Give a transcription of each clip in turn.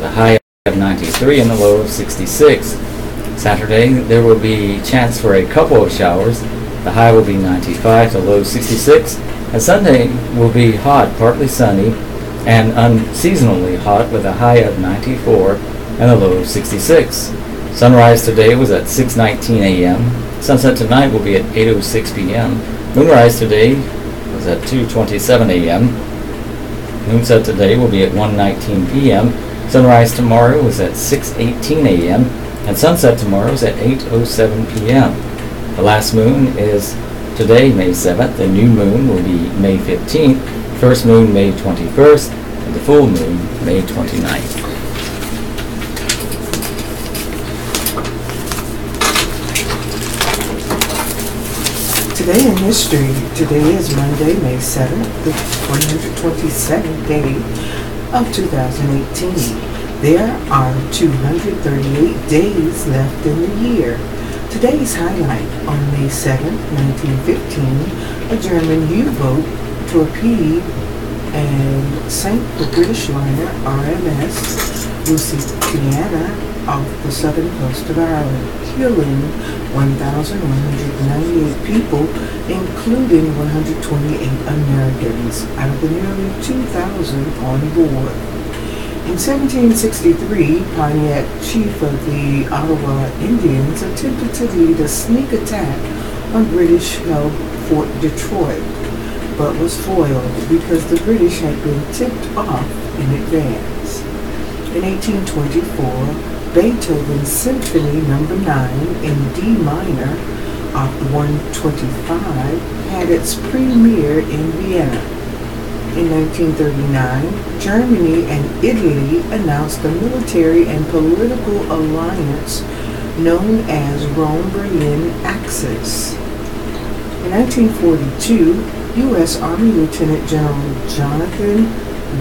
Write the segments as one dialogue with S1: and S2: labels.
S1: a high of 93 and a low of 66. Saturday, there will be chance for a couple of showers. The high will be 95 to low 66. And Sunday will be hot, partly sunny, and unseasonably hot with a high of 94 and a low of 66. Sunrise today was at 6:19 a.m. Sunset tonight will be at 8:06 p.m. Moonrise today was at 2:27 a.m. Moonset today will be at 1:19 p.m. Sunrise tomorrow is at 6:18 a.m. and sunset tomorrow is at 8:07 p.m. The last moon is today, May 7th. The new moon will be May 15th. First moon, May 21st. And the full moon, May 29th.
S2: Today in history, today is Monday, May 7th, the 127th day of 2018. There are 238 days left in the year. Today's highlight: on May 7th, 1915, a German U-boat torpedoed and sank the British liner RMS Lusitania off the southern coast of Ireland, killing 1,198 people, including 128 Americans, out of the nearly 2,000 on board. In 1763, Pontiac, chief of the Ottawa Indians, attempted to lead a sneak attack on British-held Fort Detroit, but was foiled because the British had been tipped off in advance. In 1824, Beethoven's Symphony No. 9 in D minor, Op. 125, had its premiere in Vienna. In 1939, Germany and Italy announced a military and political alliance known as Rome-Berlin Axis. In 1942, U.S. Army Lieutenant General Jonathan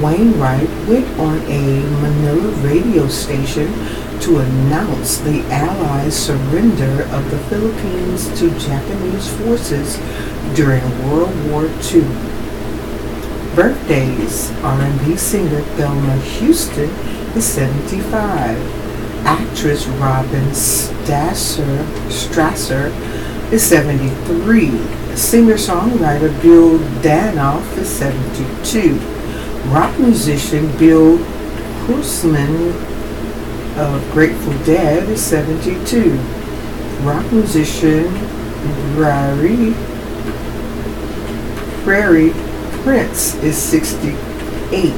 S2: Wainwright went on a Manila radio station to announce the Allies' surrender of the Philippines to Japanese forces during World War II. Birthdays: R&B singer Thelma Houston is 75. Actress Robin Strasser is 73. Singer-songwriter Bill Danoff is 72. Rock musician Bill Krusman of Grateful Dead is 72. Rock musician Prairie Prince is 68.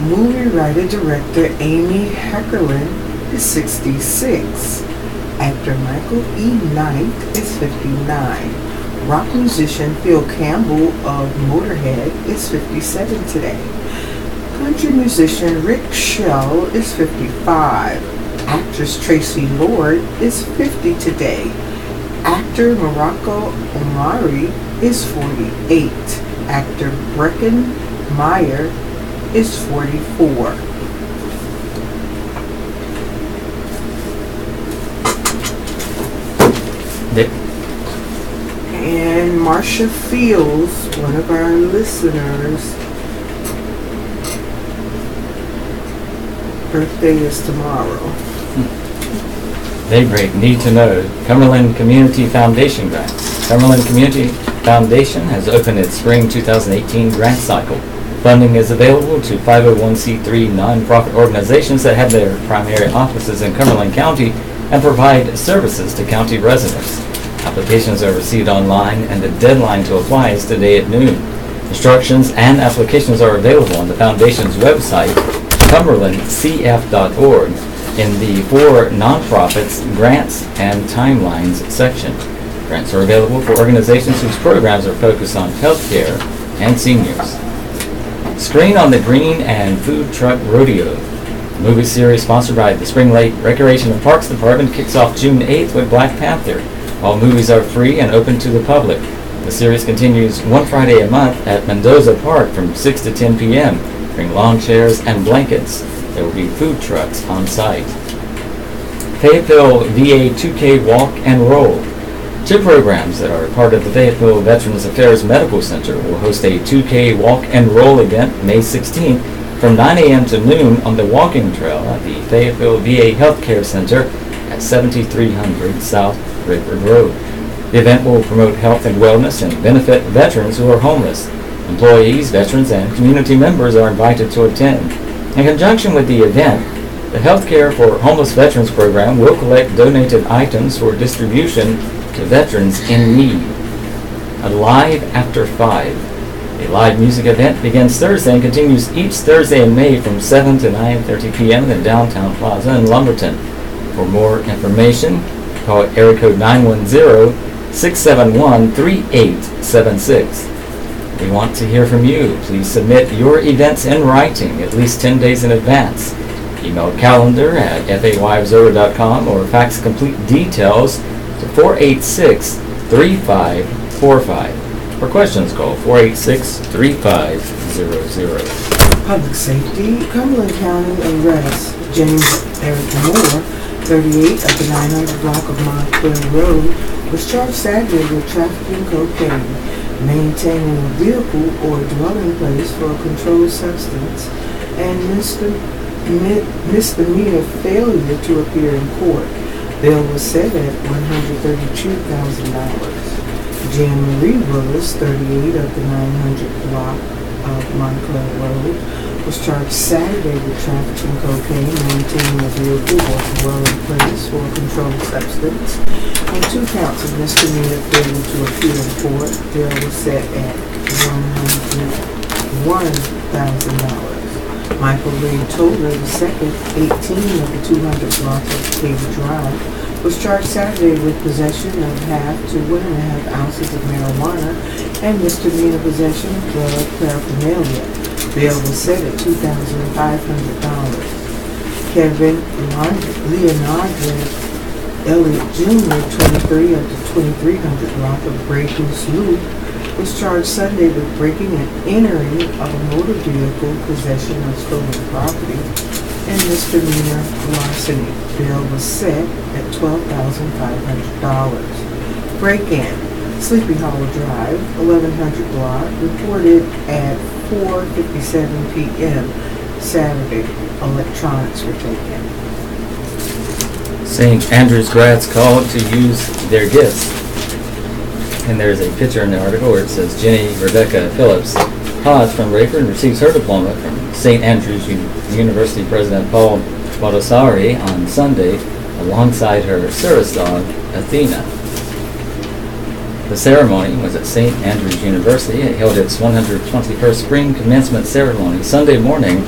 S2: Movie writer-director Amy Heckerling is 66. Actor Michael E. Knight is 59. Rock musician Phil Campbell of Motorhead is 57 today. Country musician Rick Shell is 55. Actress Tracy Lord is 50 today. Actor Morocco Omari is 48. Actor Breckin Meyer is 44. And Marcia Fields, one of our listeners, birthday is tomorrow.
S1: Daybreak Need to Know. Cumberland Community Foundation grants. Cumberland Community Foundation has opened its spring 2018 grant cycle. Funding is available to 501c3 nonprofit organizations that have their primary offices in Cumberland County and provide services to county residents. Applications are received online and the deadline to apply is today at noon. Instructions and applications are available on the Foundation's website, cumberlandcf.org, in the For Nonprofits, Grants, and Timelines section. Grants are available for organizations whose programs are focused on healthcare and seniors. Screen on the Green and Food Truck Rodeo. The movie series sponsored by the Spring Lake Recreation and Parks Department kicks off June 8th with Black Panther. All movies are free and open to the public. The series continues one Friday a month at Mendoza Park from 6 to 10 p.m. Bring lawn chairs and blankets. There will be food trucks on site. Fayetteville VA 2K Walk and Roll. Two programs that are part of the Fayetteville Veterans Affairs Medical Center will host a 2K Walk and Roll event May 16th from 9 a.m. to noon on the walking trail at the Fayetteville VA Healthcare Center at 7300 South Rayford Road. The event will promote health and wellness and benefit veterans who are homeless. Employees, veterans, and community members are invited to attend. In conjunction with the event, the Healthcare for Homeless Veterans program will collect donated items for distribution to veterans in need. Alive After 5. A live music event begins Thursday and continues each Thursday in May from 7 to 9:30 p.m. in Downtown Plaza in Lumberton. For more information, call area code 910-671-3876. We want to hear from you. Please submit your events in writing at least 10 days in advance. Email calendar at fayobsever.com or fax complete details to 486-3545. For questions, call 486-3500.
S2: Public Safety, Cumberland County arrests James Eric Moore, 38 of the 900 block of Montclair Road, was charged Saturday with trafficking cocaine, maintaining a vehicle or dwelling place for a controlled substance, and misdemeanor failure to appear in court. Bail was set at $132,000. Jan Marie Willis, 38 of the 900 block of Montclair Road, was charged Saturday with trafficking cocaine, maintaining a vehicle or dwelling place for a controlled substance, and 2 counts of misdemeanor failure to appear in court. Bail was set at $101,000. Michael Ray Toller II, 18 of the 200 block of Cable Drive, was charged Saturday with possession of half to 1.5 ounces of marijuana and misdemeanor possession of drug paraphernalia. Bail was set at $2,500. Kevin Leonardo Elliott Jr., 23 of the 2300 block of Grey Goose Loop, was charged Sunday with breaking and entering of a motor vehicle, possession of stolen property, and misdemeanor larceny. Bail was set at $12,500. Break-in, Sleepy Hollow Drive, 1100 block, reported at 4:57 p.m. Saturday. Electronics were taken.
S1: St. Andrews grads called to use their gifts. And there's a picture in the article where it says Jenny Rebecca Phillips Hodge from Rayford receives her diploma from St. Andrews University President Paul Baldassari on Sunday alongside her service dog, Athena. The ceremony was at St. Andrews University. It held its 121st spring commencement ceremony Sunday morning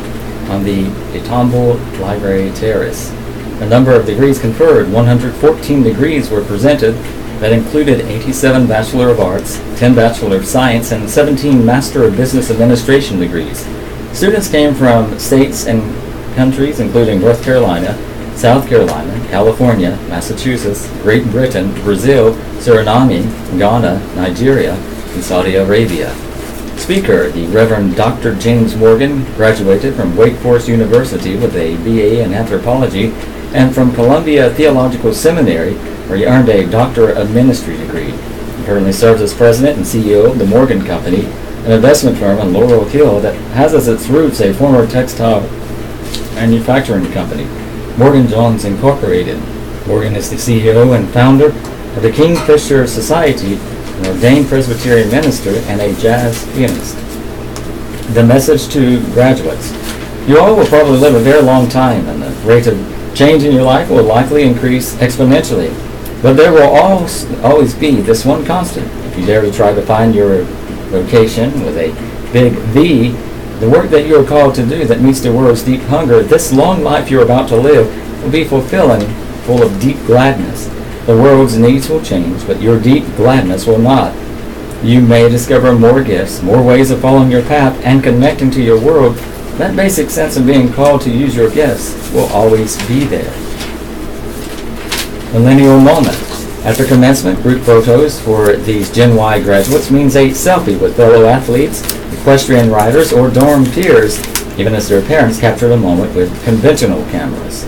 S1: on the Etomble Library Terrace. The number of degrees conferred, 114 degrees were presented. That included 87 Bachelor of Arts, 10 Bachelor of Science, and 17 Master of Business Administration degrees. Students came from states and countries including North Carolina, South Carolina, California, Massachusetts, Great Britain, Brazil, Suriname, Ghana, Nigeria, and Saudi Arabia. Speaker, the Reverend Dr. James Morgan, graduated from Wake Forest University with a BA in Anthropology and from Columbia Theological Seminary, where he earned a Doctor of Ministry degree. He currently serves as president and CEO of the Morgan Company, an investment firm in Laurel Hill that has as its roots a former textile manufacturing company, Morgan Jones Incorporated. Morgan is the CEO and founder of the Kingfisher Society, an ordained Presbyterian minister, and a jazz pianist. The message to graduates. You all will probably live a very long time, and the rate of change in your life will likely increase exponentially. But there will always be this one constant. If you dare to try to find your vocation with a big V, the work that you are called to do that meets the world's deep hunger, this long life you're about to live will be fulfilling, full of deep gladness. The world's needs will change, but your deep gladness will not. You may discover more gifts, more ways of following your path and connecting to your world. That basic sense of being called to use your gifts will always be there. Millennial moment. After commencement, group photos for these Gen Y graduates means a selfie with fellow athletes, equestrian riders, or dorm peers, even as their parents captured a moment with conventional cameras.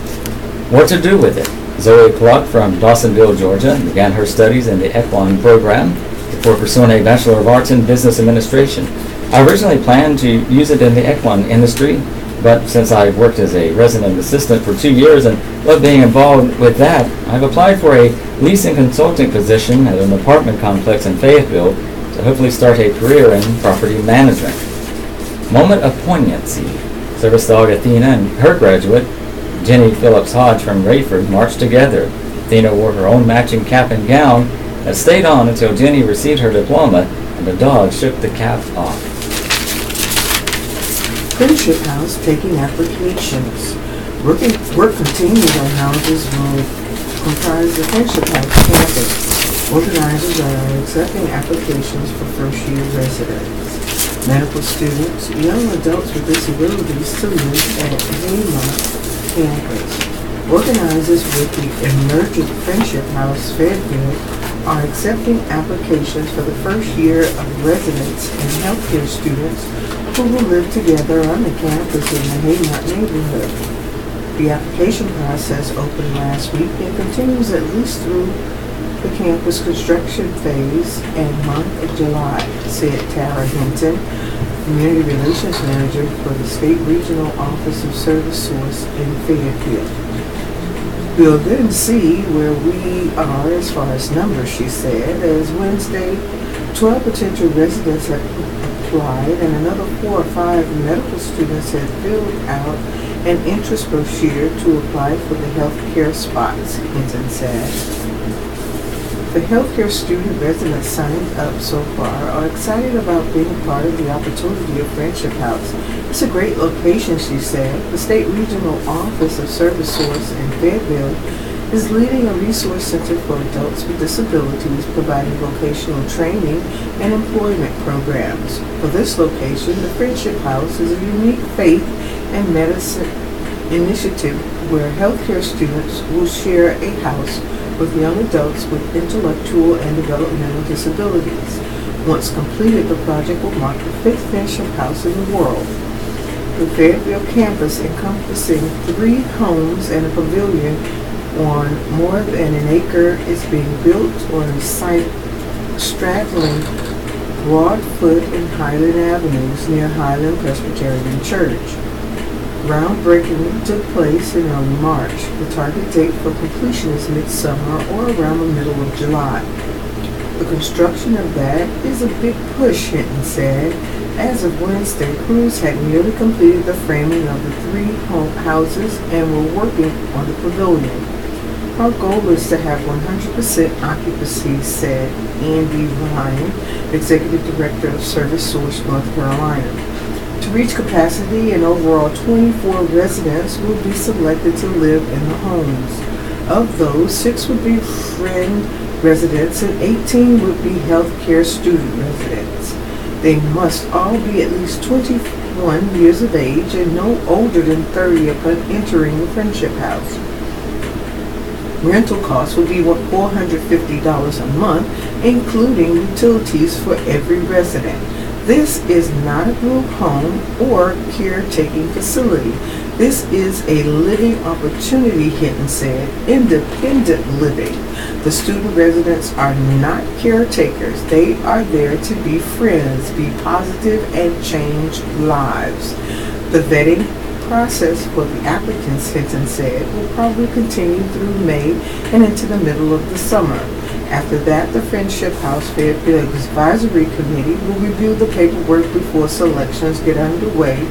S1: What to do with it? Zoe Clark from Dawsonville, Georgia, began her studies in the Equine program before pursuing a Bachelor of Arts in Business Administration. I originally planned to use it in the equine industry, But since I worked as a resident assistant for 2 years and love being involved with that, I've applied for a leasing consulting position at an apartment complex in Fayetteville to hopefully start a career in property management. Moment of poignancy. Service dog Athena and her graduate, Jenny Phillips Hodge from Rayford, marched together. Athena wore her own matching cap and gown that stayed on until Jenny received her diploma, and the dog shook the cap off.
S2: Friendship House taking applications. Work continues on houses will comprise the Friendship House campus. Organizers are accepting applications for first-year residents, medical students, young adults with disabilities to live at Haymont campus. Organizers with the Emergent Friendship House Fayetteville are accepting applications for the first year of residents and healthcare students who will live together on the campus in the Haymont neighborhood. The application process opened last week and continues at least through the campus construction phase and month of July, said Tara Hinton, Community Relations Manager for the State Regional Office of Service Source in Fayetteville. We'll then see where we are as far as numbers, she said, as Wednesday 12 potential residents have applied and another 4 or 5 medical students have filled out an interest brochure to apply for the healthcare spots, Hinton said. The healthcare student residents signed up so far are excited about being part of the opportunity of Friendship House. It's a great location, she said. The State Regional Office of Service Source in Fayetteville is leading a resource center for adults with disabilities, providing vocational training and employment programs. For this location, the Friendship House is a unique faith and medicine initiative where healthcare students will share a house with young adults with intellectual and developmental disabilities. Once completed, the project will mark the 5th Friendship House in the world. The Fayetteville campus, encompassing 3 homes and a pavilion on more than an acre, is being built on a site straddling Broadfoot and Highland Avenues near Highland Presbyterian Church. Groundbreaking took place in early March. The target date for completion is midsummer or around the middle of July. The construction of that is a big push, Hinton said. As of Wednesday, crews had nearly completed the framing of the 3 houses and were working on the pavilion. Our goal is to have 100% occupancy, said Andy Ryan, Executive Director of Service Source North Carolina. To reach capacity, an overall 24 residents will be selected to live in the homes. Of those, 6 would be friend residents and 18 would be healthcare student residents. They must all be at least 21 years of age and no older than 30 upon entering the Friendship House. Rental costs will be $450 a month, including utilities for every resident. This is not a group home or caretaking facility. This is a living opportunity, Hinton said, independent living. The student residents are not caretakers. They are there to be friends, be positive, and change lives. The vetting process for the applicants, Hinton said, will probably continue through May and into the middle of the summer. After that, the Friendship House Fayetteville Advisory Committee will review the paperwork before selections get underway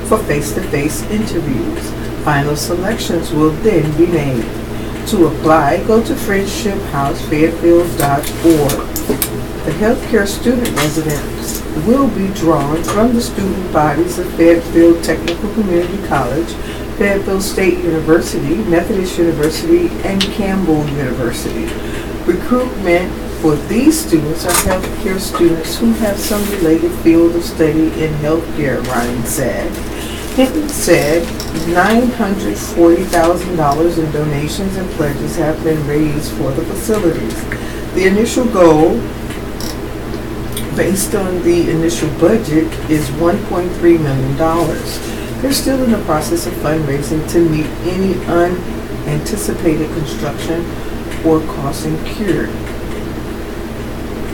S2: for face-to-face interviews. Final selections will then be made. To apply, go to friendshiphousefayeteville.org. The healthcare student residents will be drawn from the student bodies of Fayetteville Technical Community College, Fayetteville State University, Methodist University, and Campbell University. Recruitment for these students are healthcare students who have some related field of study in healthcare, Ryan said. Hinton said $940,000 in donations and pledges have been raised for the facilities. The initial goal, based on the initial budget, is $1.3 million. They're still in the process of fundraising to meet any unanticipated construction or costs incurred.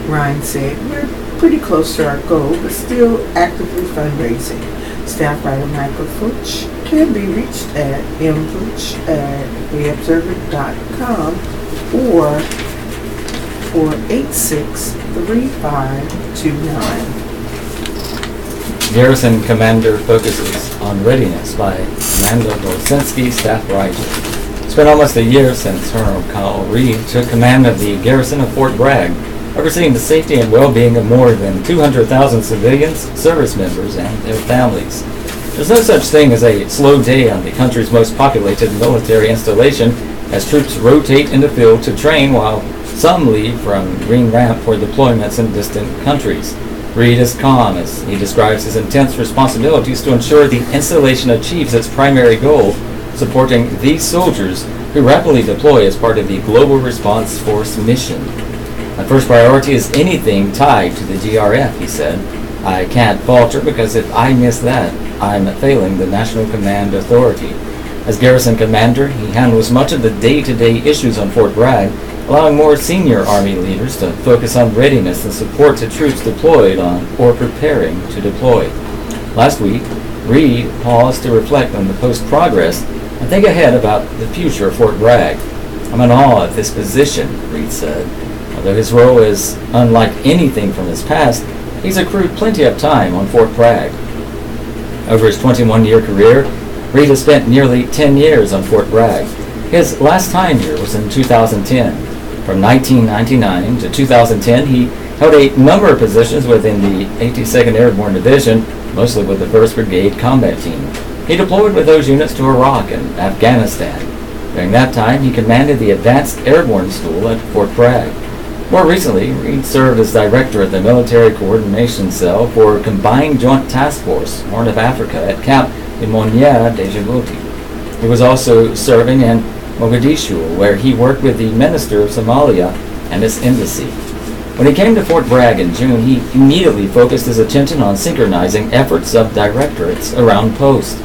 S2: Ryan said, we're pretty close to our goal, but still actively fundraising. Staff writer Michael Futch can be reached at mfutch@theobserver.com or 486-3529.
S1: Garrison Commander focuses on readiness by Amanda Dolasinski, staff writer. It's been almost a year since Colonel Kyle Reed took command of the garrison of Fort Bragg, overseeing the safety and well-being of more than 200,000 civilians, service members, and their families. There's no such thing as a slow day on the country's most populated military installation as troops rotate in the field to train while some leave from Green Ramp for deployments in distant countries. Reed is calm as he describes his intense responsibilities to ensure the installation achieves its primary goal, supporting these soldiers who rapidly deploy as part of the Global Response Force mission. My first priority is anything tied to the GRF, he said. I can't falter because if I miss that, I'm failing the National Command Authority. As garrison commander, he handles much of the day-to-day issues on Fort Bragg, allowing more senior Army leaders to focus on readiness and support to troops deployed on or preparing to deploy. Last week, Reed paused to reflect on the post-progress and think ahead about the future of Fort Bragg. I'm in awe of this position, Reed said. Although his role is unlike anything from his past, he's accrued plenty of time on Fort Bragg. Over his 21-year career, Reed has spent nearly 10 years on Fort Bragg. His last time here was in 2010. From 1999 to 2010, he held a number of positions within the 82nd Airborne Division, mostly with the 1st Brigade Combat Team. He deployed with those units to Iraq and Afghanistan. During that time, he commanded the Advanced Airborne School at Fort Bragg. More recently, Reed served as director of the Military Coordination Cell for Combined Joint Task Force, Horn of Africa, at Camp Imonier de Djibouti. He was also serving in Mogadishu, where he worked with the Minister of Somalia and his embassy. When he came to Fort Bragg in June, he immediately focused his attention on synchronizing efforts of directorates around post.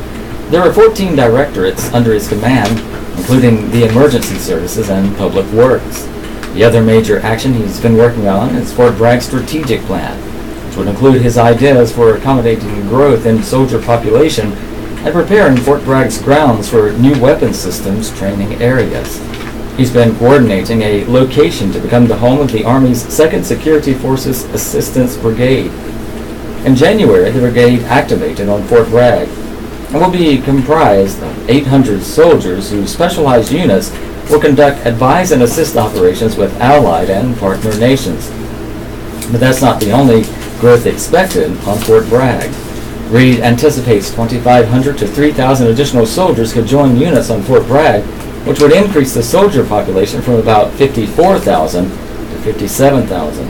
S1: There are 14 directorates under his command, including the Emergency Services and Public Works. The other major action he's been working on is Fort Bragg's strategic plan, which would include his ideas for accommodating growth in soldier population and preparing Fort Bragg's grounds for new weapons systems training areas. He's been coordinating a location to become the home of the Army's 2nd Security Forces Assistance Brigade. In January, the brigade activated on Fort Bragg and will be comprised of 800 soldiers whose specialized units will conduct advise and assist operations with allied and partner nations. But that's not the only growth expected on Fort Bragg. Reed anticipates 2,500 to 3,000 additional soldiers could join units on Fort Bragg, which would increase the soldier population from about 54,000 to 57,000.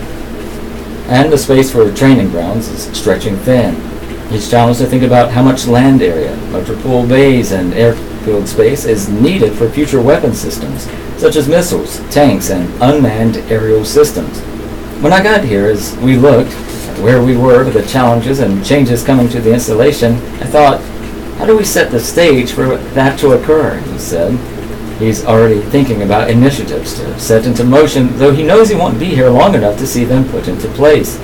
S1: And the space for training grounds is stretching thin. He's challenged to think about how much land area, motor pool bays, and airfield space is needed for future weapon systems, such as missiles, tanks, and unmanned aerial systems. When I got here, as we looked at where we were with the challenges and changes coming to the installation, I thought, how do we set the stage for that to occur? He said. He's already thinking about initiatives to set into motion, though he knows he won't be here long enough to see them put into place.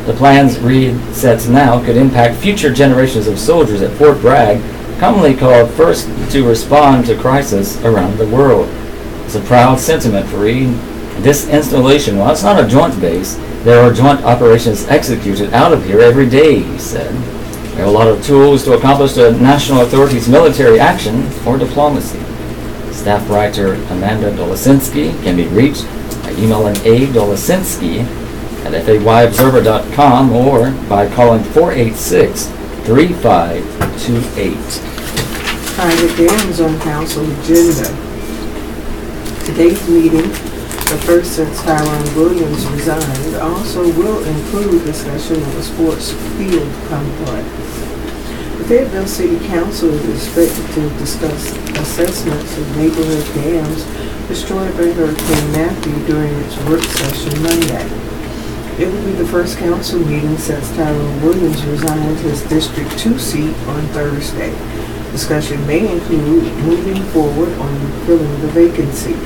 S1: The plans Reed sets now could impact future generations of soldiers at Fort Bragg, commonly called first to respond to crisis around the world. It's a proud sentiment for Reed. This installation, while it's not a joint base, there are joint operations executed out of here every day, he said. There are a lot of tools to accomplish the national authority's military action or diplomacy. Staff writer Amanda Dolasinski can be reached by emailing adolasinski@fayobserver.com or by calling 486-3528.
S2: Private dams on council agenda. Today's meeting, the first since Tyrone Williams resigned, also will include discussion of a sports field complex. The Fayetteville City Council is expected to discuss assessments of neighborhood dams destroyed by Hurricane Matthew during its work session Monday. It will be the first council meeting since Tyrone Williams resigned his District 2 seat on Thursday. Discussion may include moving forward on filling the vacancy.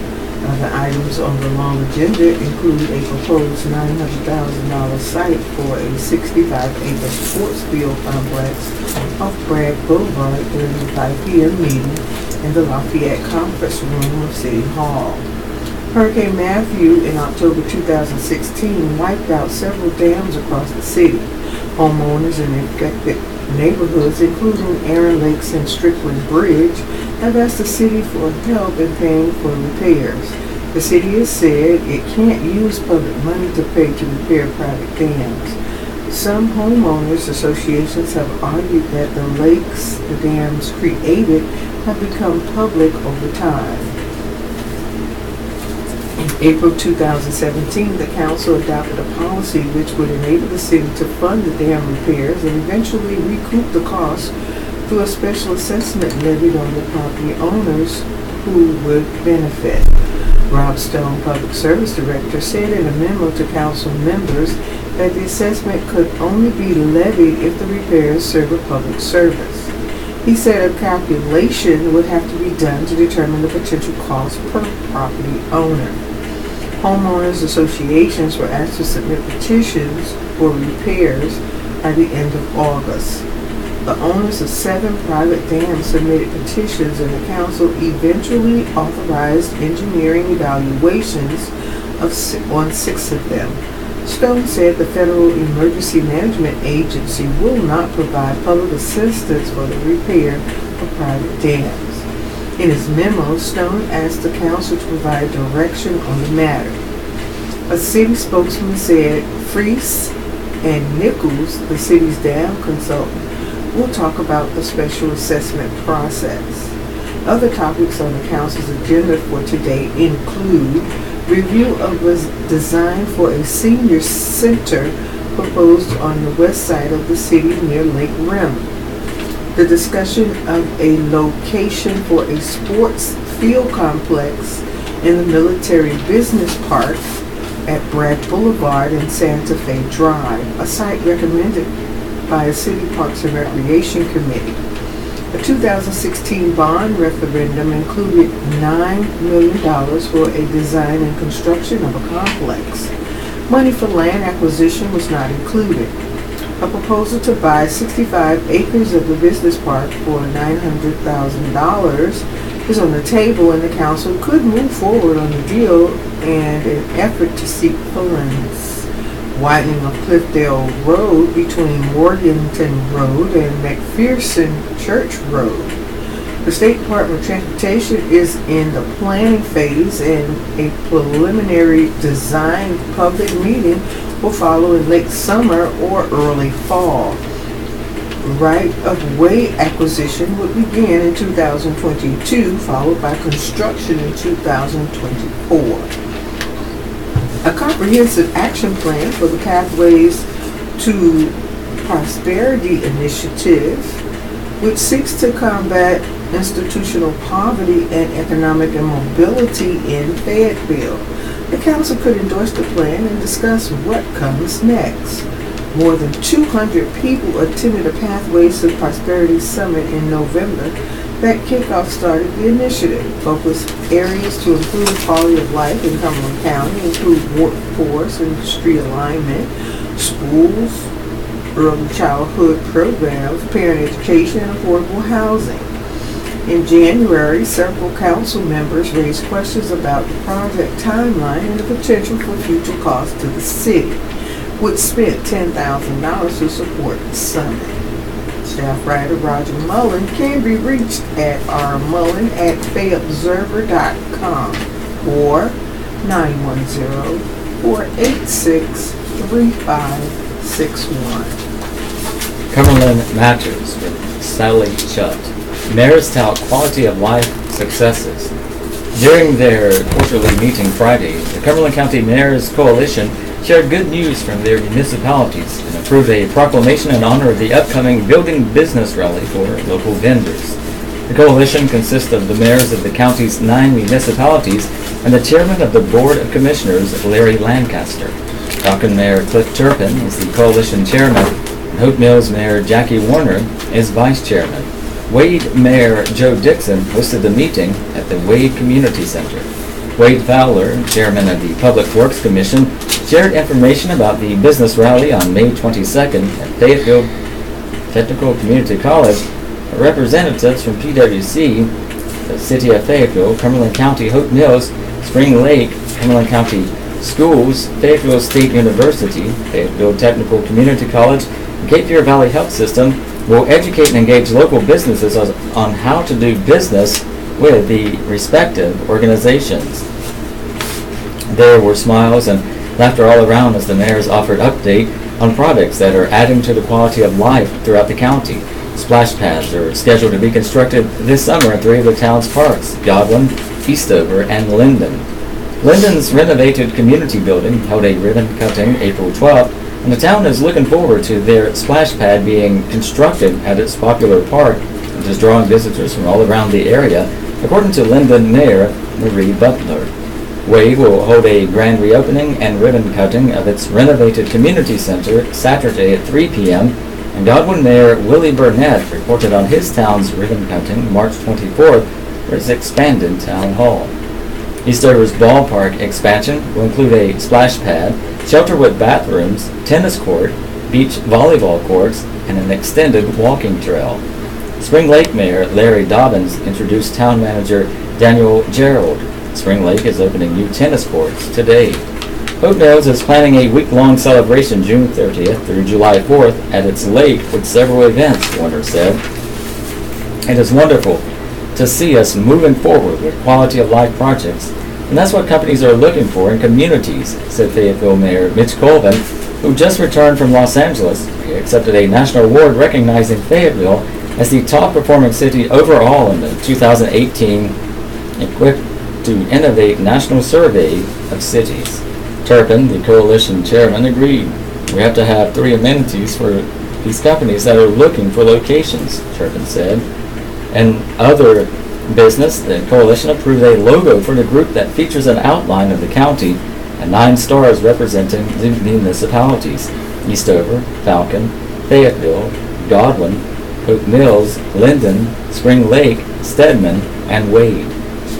S2: Other items on the long agenda include a proposed $900,000 site for a 65-acre sports field complex off Bragg Boulevard during the 5 p.m. meeting in the Lafayette Conference Room of City Hall. Hurricane Matthew in October 2016 wiped out several dams across the city. Homeowners in affected neighborhoods, including Aaron Lakes and Strickland Bridge, have asked the city for help in paying for repairs. The city has said it can't use public money to pay to repair private dams. Some homeowners associations have argued that the lakes the dams created have become public over time. In April 2017, the council adopted a policy which would enable the city to fund the dam repairs and eventually recoup the cost through a special assessment levied on the property owners who would benefit. Rob Stone, Public Service Director, said in a memo to council members that the assessment could only be levied if the repairs serve a public service. He said a calculation would have to be done to determine the potential cost per property owner. Homeowners associations were asked to submit petitions for repairs by the end of August. The owners of 7 private dams submitted petitions, and the council eventually authorized engineering evaluations on 6 of them. Stone said the Federal Emergency Management Agency will not provide public assistance for the repair of private dams. In his memo, Stone asked the council to provide direction on the matter. A city spokesman said Freese and Nichols, the city's dam consultant, will talk about the special assessment process. Other topics on the council's agenda for today include review of a design for a senior center proposed on the west side of the city near Lake Rim, the discussion of a location for a sports field complex in the Military Business Park at Bragg Boulevard and Santa Fe Drive, a site recommended by a City Parks and Recreation Committee. The 2016 bond referendum included $9 million for a design and construction of a complex. Money for land acquisition was not included. A proposal to buy 65 acres of the business park for $900,000 is on the table, and the council could move forward on the deal and an effort to seek funds. Widening of Cliffdale Road between Morganton Road and McPherson Church Road. The State Department of Transportation is in the planning phase, and a preliminary design public meeting will follow in late summer or early fall. Right-of-way acquisition would begin in 2022, followed by construction in 2024. A comprehensive action plan for the Pathways to Prosperity initiative, which seeks to combat institutional poverty and economic immobility in Fayetteville. The council could endorse the plan and discuss what comes next. More than 200 people attended a Pathways to Prosperity Summit in November. That kickoff started the initiative. Focus areas to improve quality of life in Cumberland County include workforce and industry alignment, schools, early childhood programs, parent education, and affordable housing. In January, several council members raised questions about the project timeline and the potential for future costs to the city, which spent $10,000 to support the summit. Staff writer Roger Mullen can be reached at rmullen@fayeobsever.com or 910-486-3561.
S1: Cumberland Matters with Sally Chutt. Mayors tout quality of life successes. During their quarterly meeting Friday, the Cumberland County Mayors Coalition shared good news from their municipalities and approved a proclamation in honor of the upcoming Building Business Rally for local vendors. The coalition consists of the mayors of the county's 9 municipalities and the chairman of the Board of Commissioners, Larry Lancaster. Falcon Mayor Cliff Turpin is the coalition chairman, and Hope Mills Mayor Jackie Warner is vice chairman. Wade Mayor Joe Dixon hosted the meeting at the Wade Community Center. Wade Fowler, chairman of the Public Works Commission, shared information about the business rally on May 22nd at Fayetteville Technical Community College. Representatives from PwC, the City of Fayetteville, Cumberland County Hope Mills, Spring Lake, Cumberland County Schools, Fayetteville State University, Fayetteville Technical Community College, and Cape Fear Valley Health System will educate and engage local businesses on how to do business with the respective organizations. There were smiles and laughter all around as the mayors offered update on projects that are adding to the quality of life throughout the county. Splash pads are scheduled to be constructed this summer at 3 of the town's parks, Godwin, Eastover, and Linden. Linden's renovated community building held a ribbon cutting April 12th, and the town is looking forward to their splash pad being constructed at its popular park, which is drawing visitors from all around the area, according to Linden Mayor Marie Butler. Wade will hold a grand reopening and ribbon cutting of its renovated community center Saturday at 3 p.m., and Godwin Mayor Willie Burnett reported on his town's ribbon cutting March 24th for its expanded town hall. Eastover's ballpark expansion will include a splash pad, shelter with bathrooms, tennis court, beach volleyball courts, and an extended walking trail. Spring Lake Mayor Larry Dobbins introduced town manager Daniel Gerald. Spring Lake is opening new tennis courts today. Hope Mills is planning a week-long celebration June 30th through July 4th at its lake with several events, Warner said. It is wonderful to see us moving forward with quality-of-life projects, and that's what companies are looking for in communities, said Fayetteville Mayor Mitch Colvin, who just returned from Los Angeles. He accepted a national award recognizing Fayetteville as the top-performing city overall in the 2018 Equipped to Innovate National Survey of Cities. Turpin, the coalition chairman, agreed. We have to have 3 amenities for these companies that are looking for locations, Turpin said. And other business, the coalition approved a logo for the group that features an outline of the county and 9 stars representing the municipalities: Eastover, Falcon, Fayetteville, Godwin, Hope Mills, Linden, Spring Lake, Stedman, and Wade.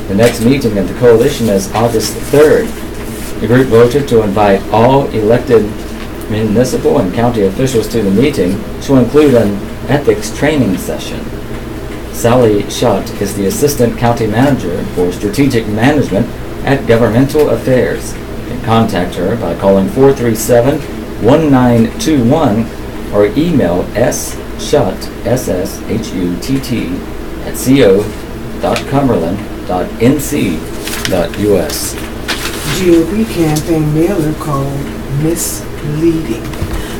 S1: The next meeting of the coalition is August 3rd. The group voted to invite all elected municipal and county officials to the meeting, which will include an ethics training session. Sally Schutt is the Assistant County Manager for Strategic Management at Governmental Affairs. You can contact her by calling 437-1921 or email schutt, S-S-H-U-T-T, at co.cumberland.nc.us.
S2: GOP campaign mailer called misleading.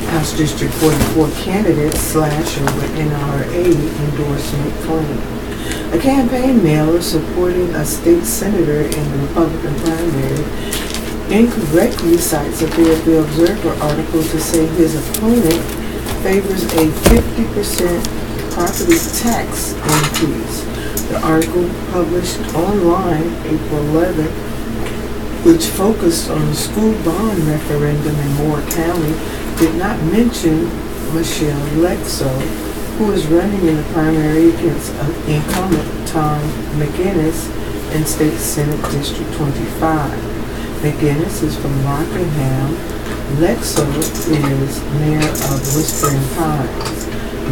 S2: House District 44 candidate slasher with NRA endorsement claim. A campaign mailer supporting a state senator in the Republican primary incorrectly cites a Fayetteville Obsever article to say his opponent favors a 50% property tax increase. The article, published online April 11th, which focused on the school bond referendum in Moore County, did not mention Michelle Lexo, who is running in the primary against incumbent Tom McInnes in State Senate District 25. McInnes is from Rockingham. Lexo is mayor of Whispering Pines.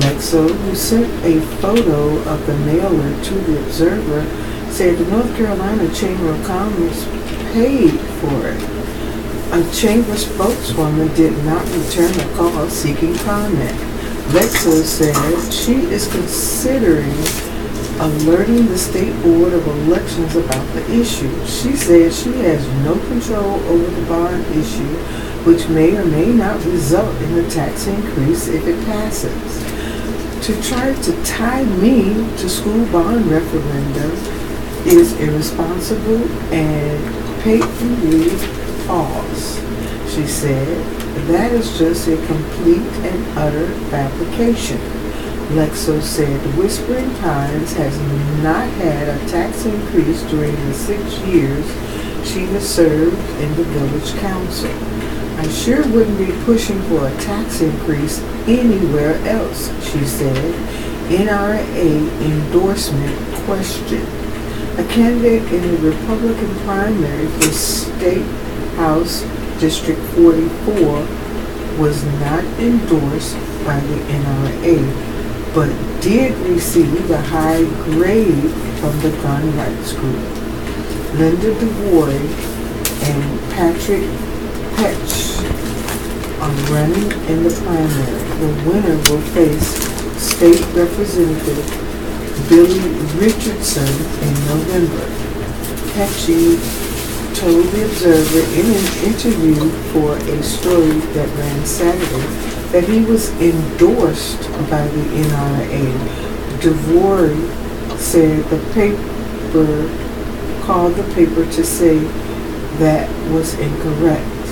S2: Lexo, who sent a photo of the mailer to the Observer, said the North Carolina Chamber of Commerce paid for it. A chamber spokeswoman did not return a call seeking comment. Lexo said she is considering alerting the State Board of Elections about the issue. She said she has no control over the bond issue, which may or may not result in a tax increase if it passes. To try to tie me to school bond referendum is irresponsible and patently false, she said. That is just a complete and utter fabrication. Lexo said Whispering Pines has not had a tax increase during the 6 years she has served in the village council. I sure wouldn't be pushing for a tax increase anywhere else, she said. NRA endorsement question. A candidate in the Republican primary for State House District 44 was not endorsed by the NRA, but did receive a high grade from the gun rights group. Linda DeVoy and Patrick Petch are running in the primary. The winner will face State Representative Billy Richardson in November. Petchy told the Observer in an interview for a story that ran Saturday that he was endorsed by the NRA. DeVory said the paper called the paper to say that was incorrect.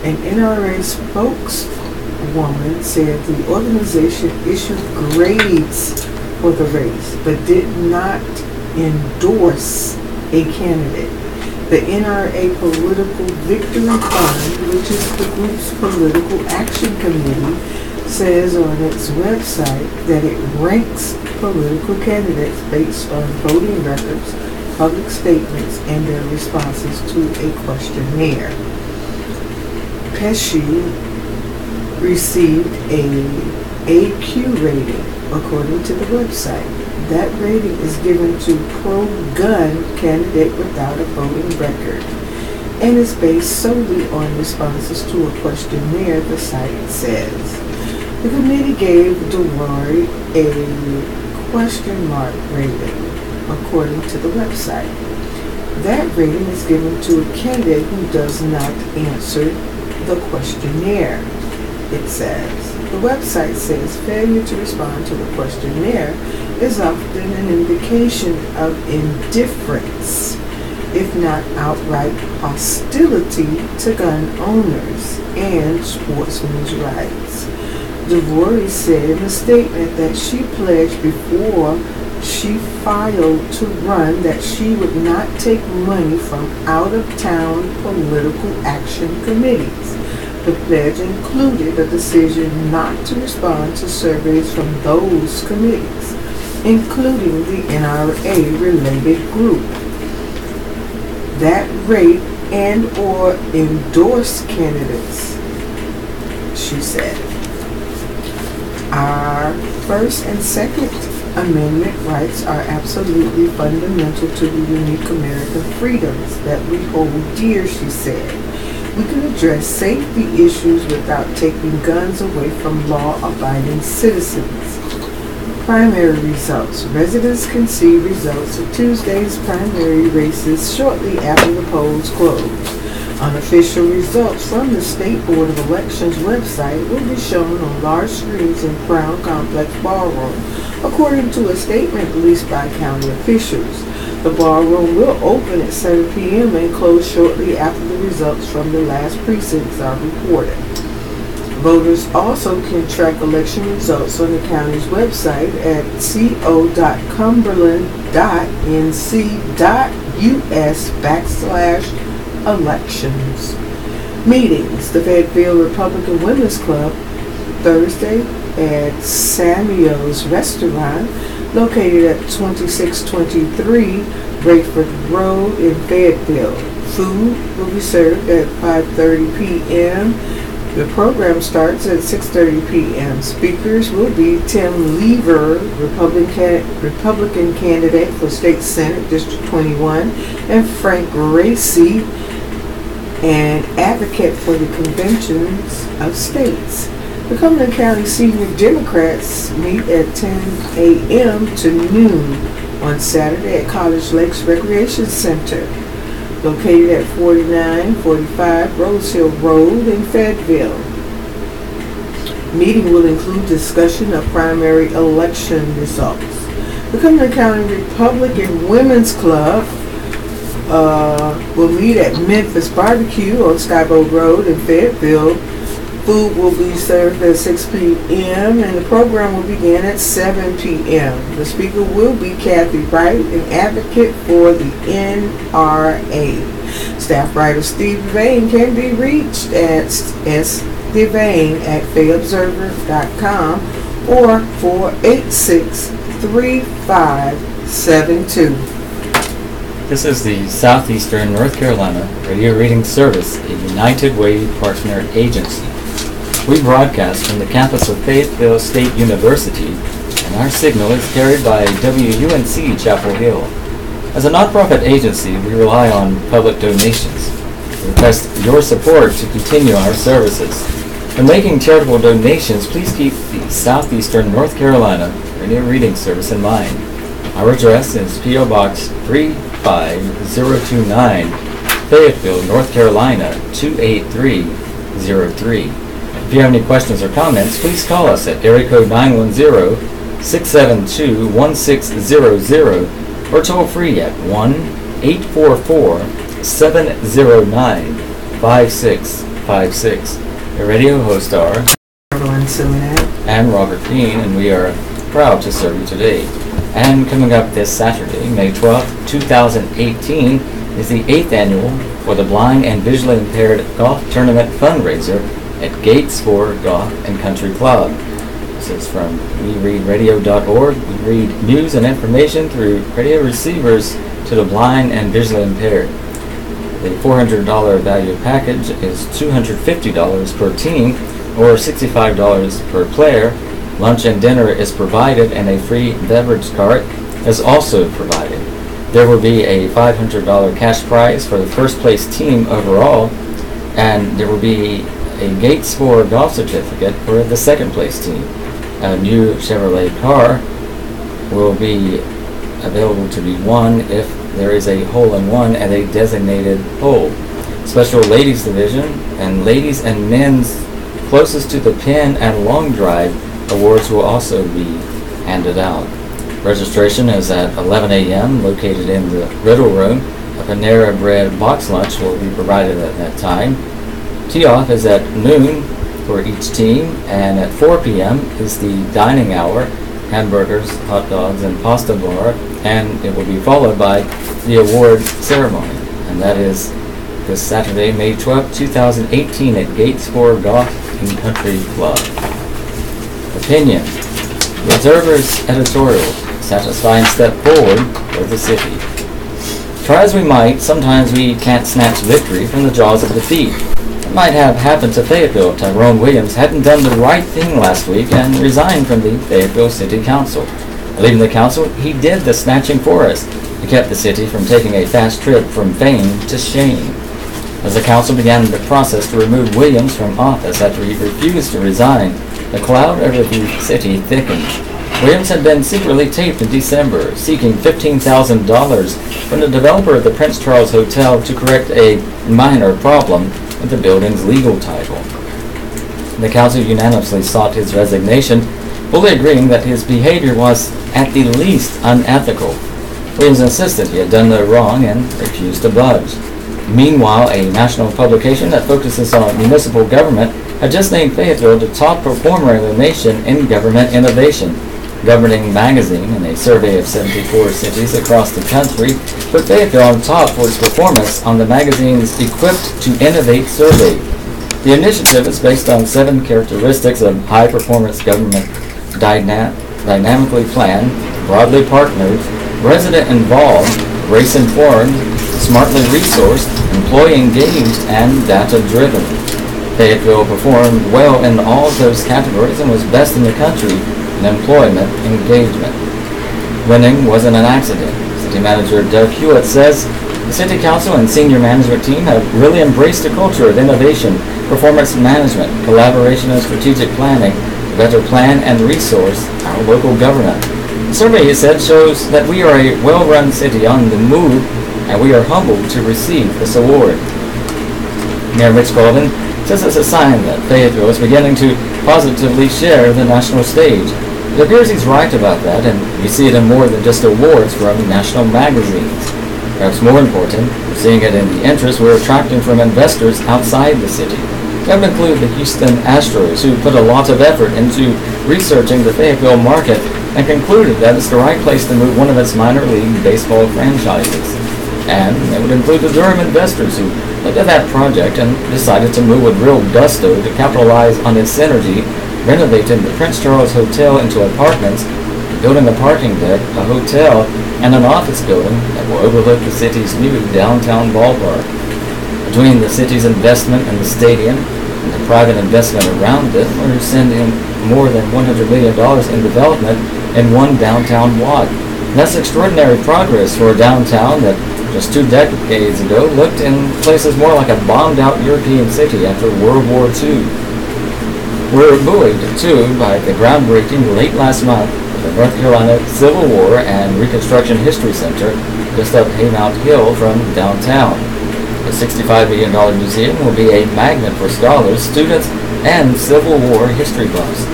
S2: An NRA spokeswoman said the organization issued grades for the race, but did not endorse a candidate. The NRA Political Victory Fund, which is the group's political action committee, says on its website that it ranks political candidates based on voting records, public statements, and their responses to a questionnaire. Pesci received a AQ rating, according to the website. That rating is given to pro-gun candidate without a voting record and is based solely on responses to a questionnaire, the site says. The committee gave DeWary a question mark rating, according to the website. That rating is given to a candidate who does not answer the questionnaire, it says. The website says failure to respond to the questionnaire is often an indication of indifference, if not outright hostility to gun owners and sportsmen's rights. DeVory said in a statement that she pledged before she filed to run that she would not take money from out-of-town political action committees. The pledge included a decision not to respond to surveys from those committees, including the NRA-related group, that rate and or endorse candidates, she said. Our First and Second Amendment rights are absolutely fundamental to the unique American freedoms that we hold dear, she said. We can address safety issues without taking guns away from law-abiding citizens. Primary results. Residents can see results of Tuesday's primary races shortly after the polls close. Unofficial results from the State Board of Elections website will be shown on large screens in Crown Complex Ballroom, according to a statement released by county officials. The ballroom will open at 7 p.m. and close shortly after the results from the last precincts are reported. Voters also can track election results on the county's website at co.cumberland.nc.us/elections. Meetings. The Fayetteville Republican Women's Club, Thursday at Samuel's Restaurant, located at 2623 Rayford Road in Fayetteville. Food will be served at 5:30 p.m. The program starts at 6:30 p.m. Speakers will be Tim Lever, Republican candidate for State Senate District 21, and Frank Racy, an advocate for the conventions of states. The Cumberland County Senior Democrats meet at 10 a.m. to noon on Saturday at College Lakes Recreation Center, located at 4945 Rose Hill Road in Fayetteville. Meeting will include discussion of primary election results. The Cumberland County Republican Women's Club will meet at Memphis Barbecue on Skyboat Road in Fayetteville. Food will be served at 6 p.m. and the program will begin at 7 p.m. The speaker will be Kathy Wright, an advocate for the NRA. Staff writer Steve Devane can be reached at sdevane@fayeobserver.com or 486-3572.
S1: This is the Southeastern North Carolina Radio Reading Service, a United Way partner agency. We broadcast from the campus of Fayetteville State University, and our signal is carried by WUNC Chapel Hill. As a nonprofit agency, we rely on public donations. We request your support to continue our services. When making charitable donations, please keep the Southeastern North Carolina Radio Reading Service in mind. Our address is P.O. Box 35029, Fayetteville, North Carolina 28303. If you have any questions or comments, please call us at area code 910-672-1600 or toll free at 1-844-709-5656. The radio hosts are and Robert Keane, and we are proud to serve you today. And coming up this Saturday, May 12th, 2018, is the 8th annual for the Blind and Visually Impaired Golf Tournament fundraiser at Gates for Golf and Country Club. This is from wereadradio.org. We read news and information through radio receivers to the blind and visually impaired. The $400 value package is $250 per team or $65 per player. Lunch and dinner is provided, and a free beverage cart is also provided. There will be a $500 cash prize for the first place team overall, and there will be a Gates 4 golf certificate for the second place team. A new Chevrolet car will be available to be won if there is a hole-in-one at a designated hole. Special ladies division and ladies and men's closest to the pin and long drive awards will also be handed out. Registration is at 11 a.m. located in the Riddle Room. A Panera Bread box lunch will be provided at that time. Tee-off is at noon for each team, and at 4 p.m. is the dining hour, hamburgers, hot dogs, and pasta bar, and it will be followed by the award ceremony. And that is this Saturday, May 12, 2018 at Gates 4 Golf and Country Club. Opinion. The Observer's editorial, satisfying step forward for the city. Try as we might, sometimes we can't snatch victory from the jaws of defeat. It might have happened to Fayetteville if Tyrone Williams hadn't done the right thing last week and resigned from the Fayetteville City Council. Leaving the council, he did the snatching for us. He kept the city from taking a fast trip from fame to shame. As the council began the process to remove Williams from office after he refused to resign, the cloud over the city thickened. Williams had been secretly taped in December, seeking $15,000 from the developer of the Prince Charles Hotel to correct a minor problem with the building's legal title. The council unanimously sought his resignation, fully agreeing that his behavior was at the least unethical. Williams insisted he had done no wrong and refused to budge. Meanwhile, a national publication that focuses on municipal government had just named Fayetteville the top performer in the nation in government innovation. Governing Magazine, in a survey of 74 cities across the country, put Fayetteville on top for its performance on the magazine's Equipped to Innovate survey. The initiative is based on 7 characteristics of high-performance government: dynamically planned, broadly partnered, resident-involved, race-informed, smartly resourced, employee-engaged, and data-driven. Fayetteville performed well in all of those categories and was best in the country in employment engagement. Winning wasn't an accident. City Manager Doug Hewitt says the City Council and senior management team have really embraced a culture of innovation, performance management, collaboration and strategic planning to better plan and resource our local government. The survey, he said, shows that we are a well-run city on the move, and we are humbled to receive this award. Mayor Mitch Golden says it's a sign that Fayetteville is beginning to positively share the national stage. It appears he's right about that, and we see it in more than just awards from national magazines. Perhaps more important, we're seeing it in the interest we're attracting from investors outside the city. That would include the Houston Astros, who put a lot of effort into researching the Fayetteville market and concluded that it's the right place to move one of its minor league baseball franchises. And it would include the Durham investors who looked at that project and decided to move with real gusto to capitalize on its synergy, renovating the Prince Charles Hotel into apartments, building a parking deck, a hotel, and an office building that will overlook the city's new downtown ballpark. Between the city's investment in the stadium and the private investment around it, we're sending more than $100 million in development in one downtown block. And that's extraordinary progress for a downtown that just 2 decades ago looked in places more like a bombed-out European city after World War II. We're buoyed, too, by the groundbreaking late last month of the North Carolina Civil War and Reconstruction History Center just up Haymount Hill from downtown. The $65 million museum will be a magnet for scholars, students, and Civil War history buffs.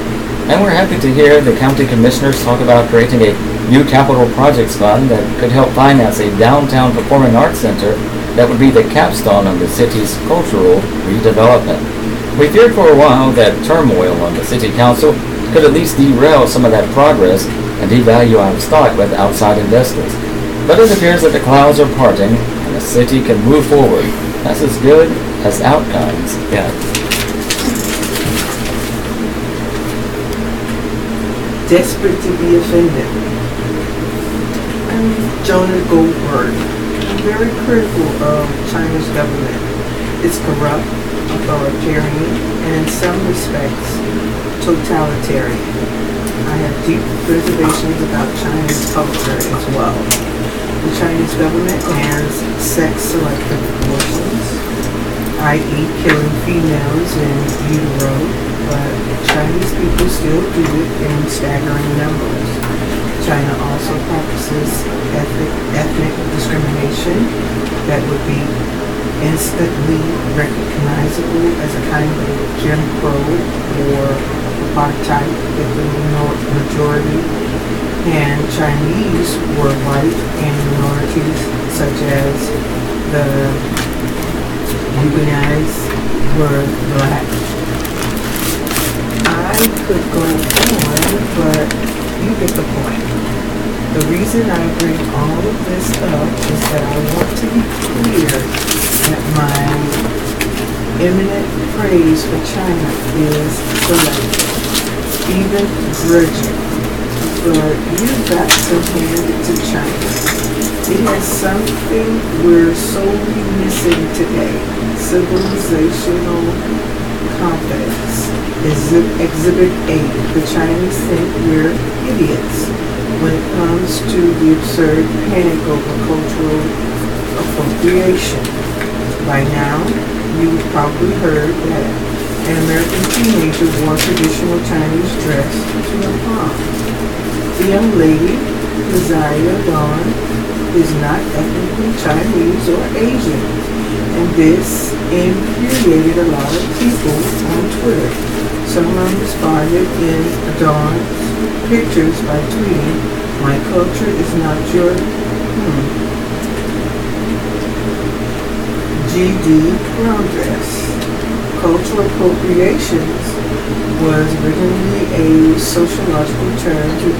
S1: And we're happy to hear the county commissioners talk about creating a new capital projects fund that could help finance a downtown performing arts center that would be the capstone of the city's cultural redevelopment. We feared for a while that turmoil on the city council could at least derail some of that progress and devalue our stock with outside investors. But it appears that the clouds are parting and the city can move forward. That's as good as outcomes get.
S2: Desperate to be offended. I'm Jonah Goldberg. I'm very critical of China's government. It's corrupt, authoritarian, and in some respects, totalitarian. I have deep reservations about Chinese culture as well. The Chinese government bans sex-selective abortions, i.e. killing females in utero, but Chinese people still do it in staggering numbers. China also practices ethnic discrimination that would be instantly recognizable as a kind of Jim Crow or apartheid if the majority and Chinese were white and minorities such as the Yugonovs were black. I could go on, but you get the point. The reason I bring all of this up is that I want to be clear that my imminent praise for China is selective, even grudging. But you've got to hand it to China. It has something we're sorely missing today: civilizational confidence. Exhibit A. The Chinese think we're idiots when it comes to the absurd panic over cultural appropriation. By now, you've probably heard that an American teenager wore traditional Chinese dress to a prom. The young lady, Desire Dawn, is not ethnically Chinese or Asian, and this infuriated a lot of people on Twitter. Someone responded in Dawn's pictures by tweeting, "My culture is not your GD brown dress." Cultural appropriations was originally a sociological term to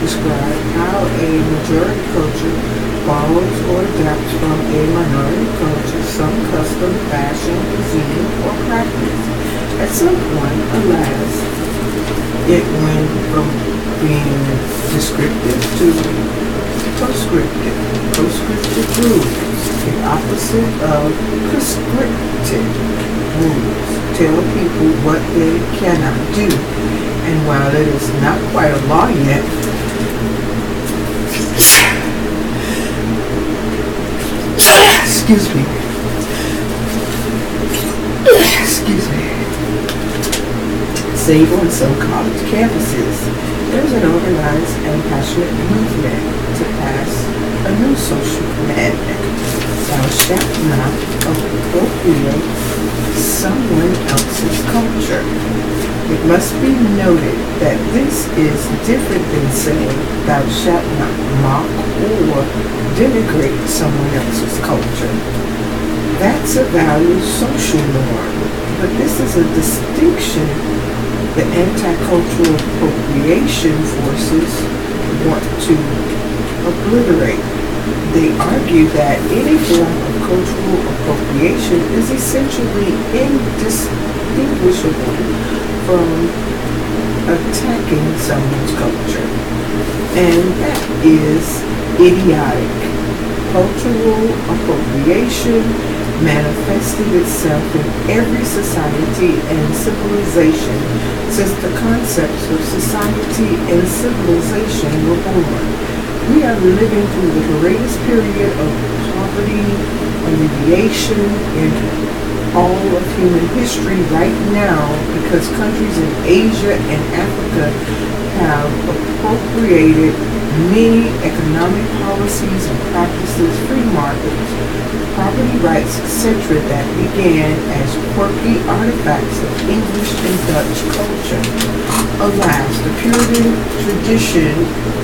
S2: describe how a majority culture borrows or adapts from a minority culture some custom, fashion, cuisine, or practice. At some point, alas, it went from being descriptive to proscriptive. Proscriptive rules, the opposite of prescriptive rules, tell people what they cannot do. And while it is not quite a law yet, excuse me. Save on some college campuses, there's an organized and passionate movement to pass a new social commandment. Thou shalt not appropriate someone else's culture. It must be noted that this is different than saying thou shalt not mock or denigrate someone else's culture. That's a valued social norm, but this is a distinction the anti-cultural appropriation forces want to obliterate. They argue that any form of cultural appropriation is essentially indistinguishable from attacking someone's culture. and that is idiotic. Cultural appropriation manifested itself in every society and civilization since the concepts of society and civilization were born. We are living through the greatest period of poverty alleviation in all of human history right now because countries in Asia and Africa have appropriated many economic policies and practices, free markets, property rights, etc. that began as quirky artifacts of English and Dutch culture. Alas, the Puritan tradition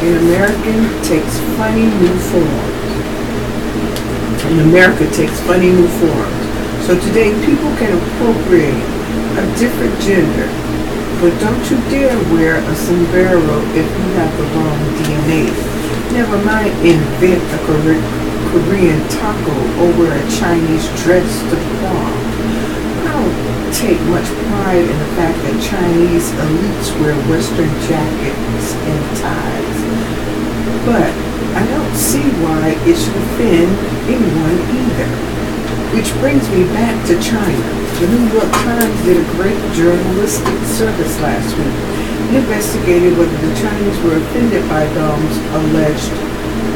S2: in America takes funny new forms. So today people can appropriate a different gender, but don't you dare wear a sombrero if you have the wrong DNA. Never mind invent a Korean taco or wear a Chinese dress to prom. I don't take much pride in the fact that Chinese elites wear Western jackets and ties, but I don't see why it should offend anyone either. Which brings me back to China. The New York Times did a great journalistic service last week. It investigated whether the Chinese were offended by Dong's alleged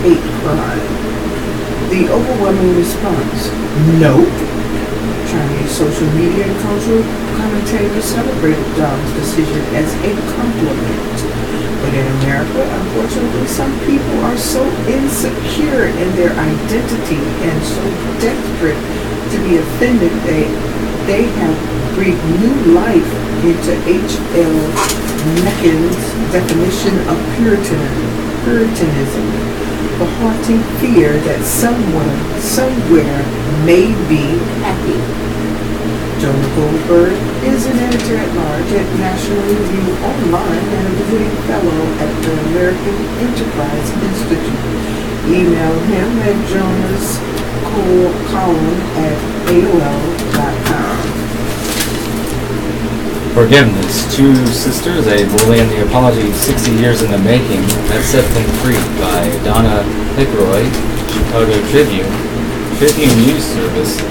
S2: hate crime. The overwhelming response, nope. Chinese social media and cultural commentators celebrated Dong's decision as a compliment. But in America, unfortunately, some people are so insecure in their identity and so desperate to be offended they have breathed new life into H.L. Mencken's definition of Puritanism, the haunting fear that someone, somewhere, may be happy. Jonah Goldberg is an editor-at-large at National Review Online and a visiting fellow at the American Enterprise Institute. Email him at jonascolumn@aol.com.
S1: Forgiveness. Two sisters, a bully and the apology 60 years in the making. That set them free by Donna Pickroy, Chicago Tribune News Service,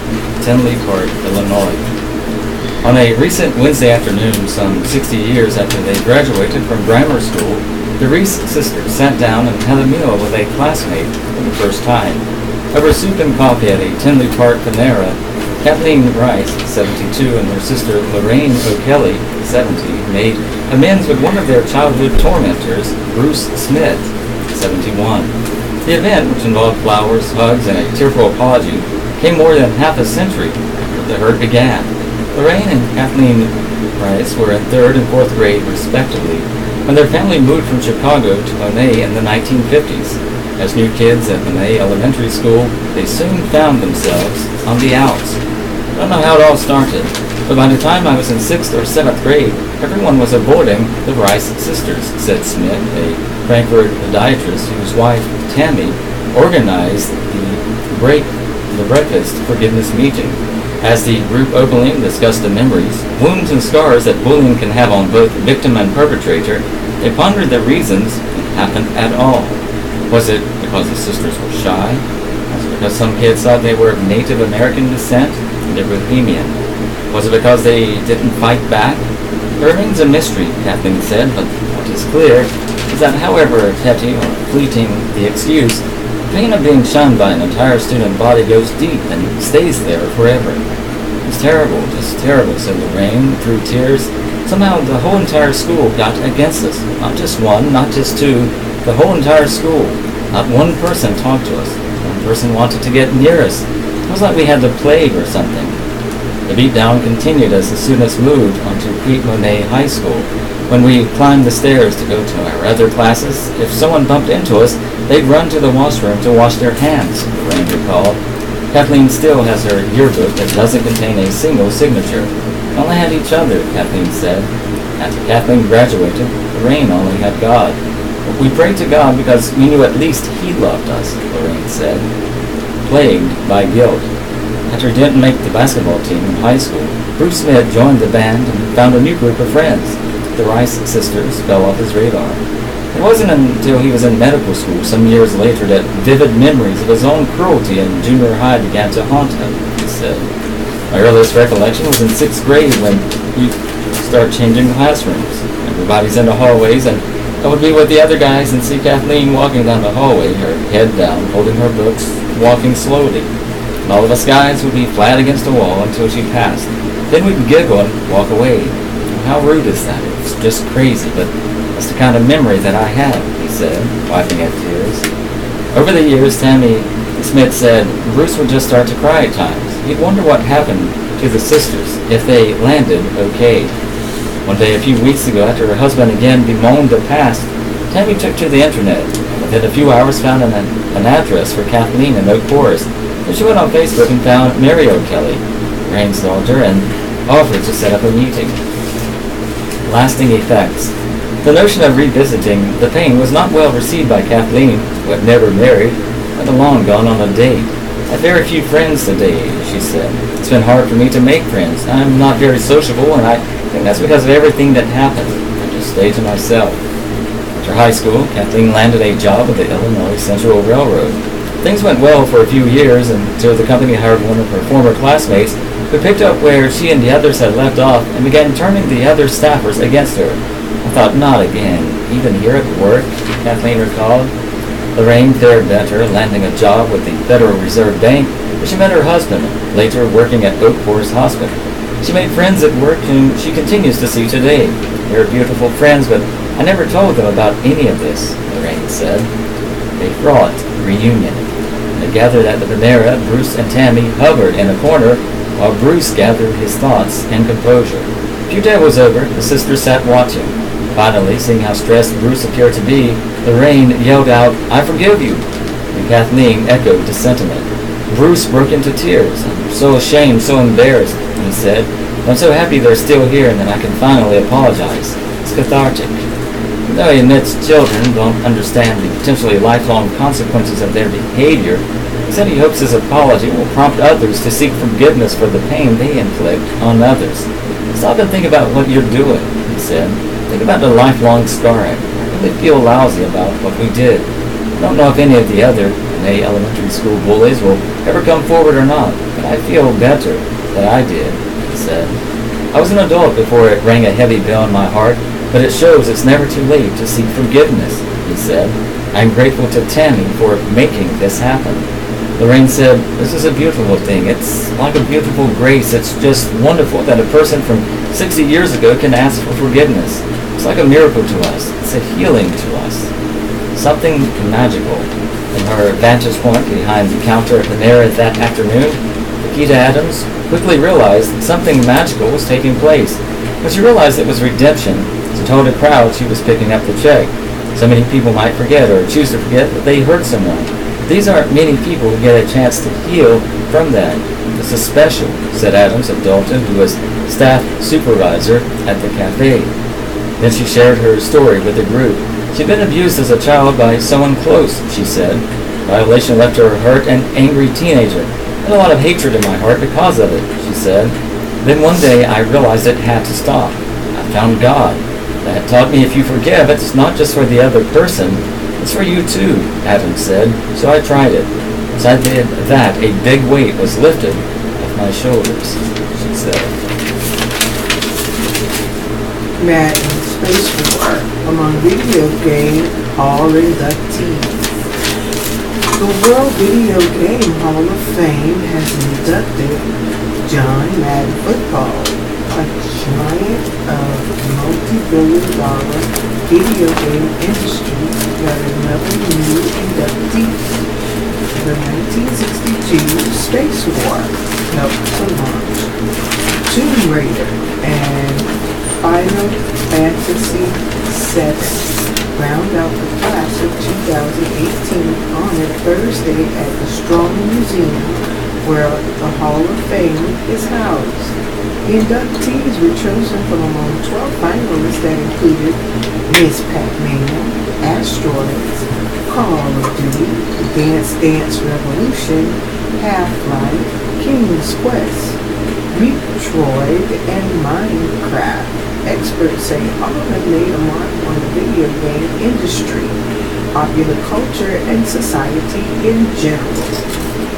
S1: Tinley Park, Illinois. On a recent Wednesday afternoon, some 60 years after they graduated from grammar school, the Reese sisters sat down and had a meal with a classmate for the first time. Over soup and coffee at a Tinley Park Panera, Kathleen Rice, 72, and her sister Lorraine O'Kelly, 70, made amends with one of their childhood tormentors, Bruce Smith, 71. The event, which involved flowers, hugs, and a tearful apology, came more than half a century after the hurt began. Lorraine and Kathleen Rice were in 3rd and 4th grade, respectively, when their family moved from Chicago to Monet in the 1950s. As new kids at Monet Elementary School, they soon found themselves on the outs. I don't know how it all started, but by the time I was in 6th or 7th grade, everyone was avoiding the Rice sisters, said Smith, a Frankfurt podiatrist whose wife, Tammy, organized the breakfast forgiveness meeting. As the group openly discussed the memories, wounds and scars that bullying can have on both victim and perpetrator, they pondered the reasons it happened at all. Was it because the sisters were shy? Was it because some kids thought they were of Native American descent? They're Bohemian. Was it because they didn't fight back? It remains a mystery, Kathleen said, but what is clear is that however petty or fleeting the excuse, the pain of being shunned by an entire student body goes deep and stays there forever. It's terrible, just terrible, said Lorraine through tears. Somehow the whole entire school got against us. Not just one, not just two, the whole entire school. Not one person talked to us. One person wanted to get near us. It was like we had the plague or something. The beatdown continued as the students moved onto Crete Monet High School. When we climbed the stairs to go to our other classes, if someone bumped into us, they'd run to the washroom to wash their hands, Lorraine recalled. Kathleen still has her yearbook that doesn't contain a single signature. We only had each other, Kathleen said. After Kathleen graduated, Lorraine only had God. We prayed to God because we knew at least He loved us, Lorraine said. Plagued by guilt. After he didn't make the basketball team in high school, Bruce Smith joined the band and found a new group of friends. The Rice sisters fell off his radar. It wasn't until he was in medical school some years later that vivid memories of his own cruelty in junior high began to haunt him, he said. My earliest recollection was in 6th grade when you start changing classrooms. Everybody's in the hallways, and I would be with the other guys and see Kathleen walking down the hallway, her head down, holding her books, walking slowly. And all of us guys would be flat against the wall until she passed. Then we'd giggle and walk away. How rude is that? It's just crazy, but that's the kind of memory that I have, he said, wiping at tears. Over the years, Tammy Smith said Bruce would just start to cry at times. He'd wonder what happened to the sisters, if they landed okay. One day a few weeks ago, after her husband again bemoaned the past, Tammy took to the internet. Within a few hours found an address for Kathleen in Oak Forest. Then she went on Facebook and found Mary O'Kelly, Rain's daughter, and offered to set up a meeting. Lasting effects. The notion of revisiting the pain was not well received by Kathleen, who had never married, and had long gone on a date. I have very few friends today, she said. It's been hard for me to make friends. I'm not very sociable, and I think that's because of everything that happened. I just stay to myself. After high school, Kathleen landed a job with the Illinois Central Railroad. Things went well for a few years until the company hired one of her former classmates who picked up where she and the others had left off and began turning the other staffers against her. I thought, not again. Even here at work, Kathleen recalled. Lorraine fared better, landing a job with the Federal Reserve Bank, where she met her husband, later working at Oak Forest Hospital. She made friends at work whom she continues to see today. They are beautiful friends, but I never told them about any of this, Lorraine said. A fraught reunion. They gathered at the Panera. Bruce and Tammy hovered in a corner while Bruce gathered his thoughts and composure. A few days was over, the sisters sat watching. Finally, seeing how stressed Bruce appeared to be, Lorraine yelled out, "I forgive you," and Kathleen echoed the sentiment. Bruce broke into tears. "I'm so ashamed, so embarrassed," he said. "I'm so happy they're still here and that I can finally apologize. It's cathartic." Though he admits children don't understand the potentially lifelong consequences of their behavior, he said he hopes his apology will prompt others to seek forgiveness for the pain they inflict on others. "Stop and think about what you're doing," he said. "Think about the lifelong scarring. I really feel lousy about what we did. I don't know if any of the other elementary school bullies will ever come forward or not, but I feel better than I did," he said. "I was an adult before it rang a heavy bell in my heart, but it shows it's never too late to seek forgiveness," he said. "I'm grateful to Tammy for making this happen." Lorraine said, "This is a beautiful thing. It's like a beautiful grace. It's just wonderful that a person from 60 years ago can ask for forgiveness. It's like a miracle to us. It's a healing to us. Something magical." From her vantage point behind the counter at Panera that afternoon, Nikita Adams quickly realized something magical was taking place. When she realized it was redemption, she told the crowd she was picking up the check. So many people might forget or choose to forget that they hurt someone. These aren't many people who get a chance to heal from that. "This is special," said Adams of Dalton, who was staff supervisor at the cafe. Then she shared her story with the group. She'd been abused as a child by someone close, she said. Violation left her a hurt and angry teenager. I had a lot of hatred in my heart because of it, she said. Then one day I realized it had to stop. I found God. That taught me if you forgive, it's not just for the other person, it's for you too, Adams said. So I tried it. As I did that, a big weight was lifted off my shoulders, she said.
S2: Madden Space War among video game Hall inductees. The World Video Game Hall of Fame has inducted John Madden Football, a giant of multi-billion-dollar video game industry, got another new inductee. The 1962 Space War helped to launch Tomb Raider and Final Fantasy VII. Round out the class of 2018 on a Thursday at the Strong Museum, where the Hall of Fame is housed. The inductees were chosen from among 12 finalists that included Miss Pac-Man, Asteroids, Call of Duty, Dance Dance Revolution, Half-Life, King's Quest, Metroid, and Minecraft. experts say all have made a mark on the video game industry, popular culture, and society in general.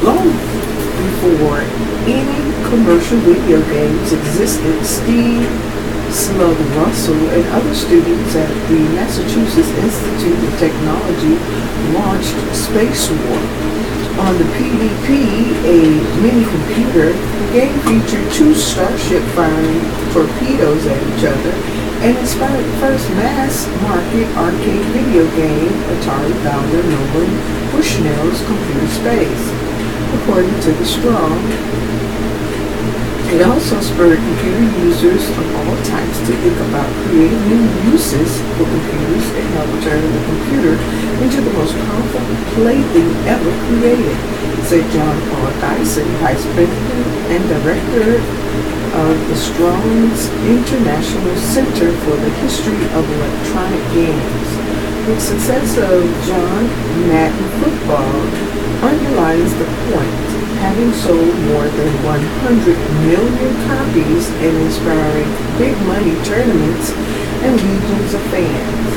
S2: Long before any commercial video games existed, Steve Slug Russell and other students at the Massachusetts Institute of Technology launched Space War. On the PDP, a mini-computer, the game featured two starships firing torpedoes at each other and inspired the first mass-market arcade video game, Atari founder Nolan Bushnell's Computer Space, according to The Strong. It also spurred computer users of all types to think about creating new uses for computers and help turn the computer into the most powerful plaything ever created, said John Paul Dyson, Vice President and Director of the Strong's International Center for the History of Electronic Games. The success of John Madden Football underlines the point, having sold more than 100 million copies and inspiring big money tournaments and legions of fans.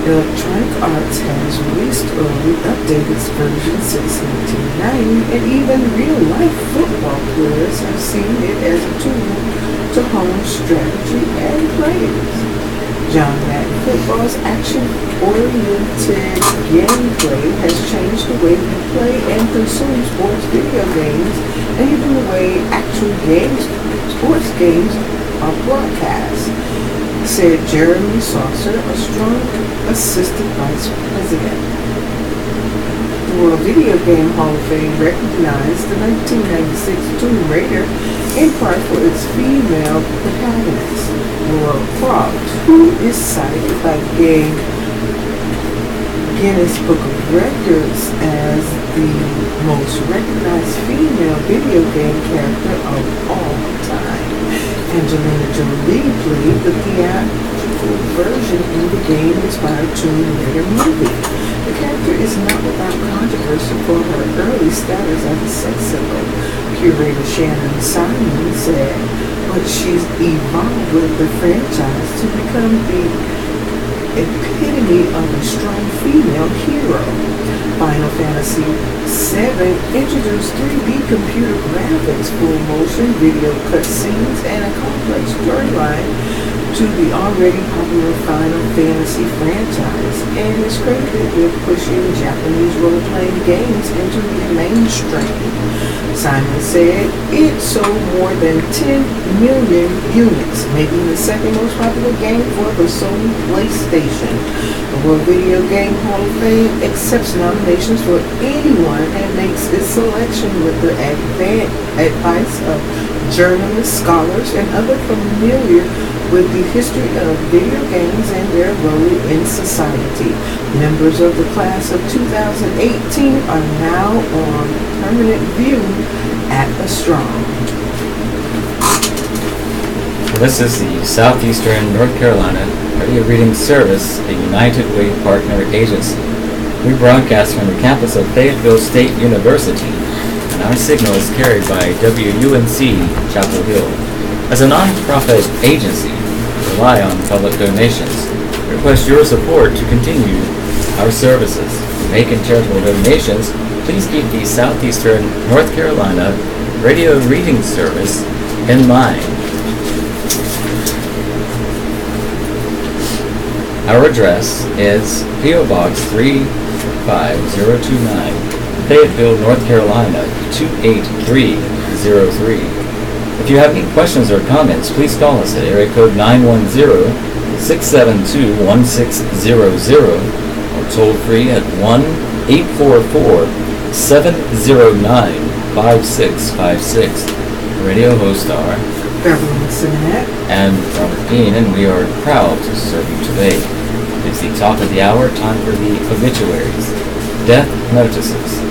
S2: Electronic Arts has released early updated versions since 1990, and even real-life football players have seen it as a tool to hone strategy and players. John Madden Football's action-oriented gameplay has changed the way we play and consume sports video games, and even the way actual sports games are broadcast, said Jeremy Saucer, a Strong Assistant Vice President. The World Video Game Hall of Fame recognized the 1996 Tomb Raider in part for its female protagonist, Laura Croft, who is cited by Guinness Book of Records as the most recognized female video game character of all time. Angelina Jolie played the theatrical version in the game-inspired Tomb Raider movie. The character is not without controversy for her early status as a sex symbol, curator Shannon Simon said, but she's evolved with the franchise to become the epitome of a strong female hero. Final Fantasy VII introduced 3D computer graphics, full motion video cutscenes, and a complex storyline to the already popular Final Fantasy franchise, and is credited with pushing Japanese role-playing games into the mainstream. Simon said it sold more than 10 million units, making the second most popular game for the Sony PlayStation. The World Video Game Hall of Fame accepts nominations for anyone and makes its selection with the advice of journalists, scholars, and others familiar with the history of video games and their role in society. Members of the class of 2018 are now on permanent view at the Strong.
S1: This is the Southeastern North Carolina Radio Reading Service, a United Way partner agency. We broadcast from the campus of Fayetteville State University, and our signal is carried by WUNC Chapel Hill. As a non-profit agency, we rely on public donations. We request your support to continue our services. Making charitable donations, please keep the Southeastern North Carolina Radio Reading Service in mind. Our address is P.O. Box 35029, Fayetteville, North Carolina 28303. If you have any questions or comments, please call us at area code 910-672-1600 or toll free at 1-844-709-5656. Radio hosts are
S2: Beverly Simonette
S1: and Robert Dean, and we are proud to serve you today. It's the top of the hour, time for the obituaries. Death notices.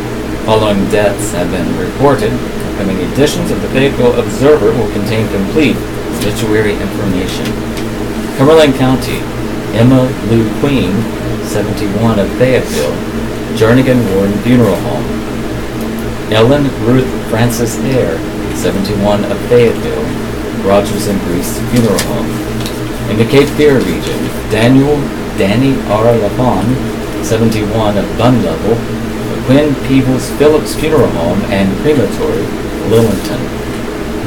S1: Following deaths have been reported, upcoming editions of the Fayetteville Obsever will contain complete obituary information. Cumberland County, Emma Lou Queen, 71 of Fayetteville, Jernigan Warren Funeral Home. Ellen Ruth Francis Hare, 71 of Fayetteville, Rogers and Grease Funeral Home. In the Cape Fear region, Danny R. Lafon, 71 of Bun Level, the Quinn Peebles Phillips Funeral Home and Crematory, Lillington.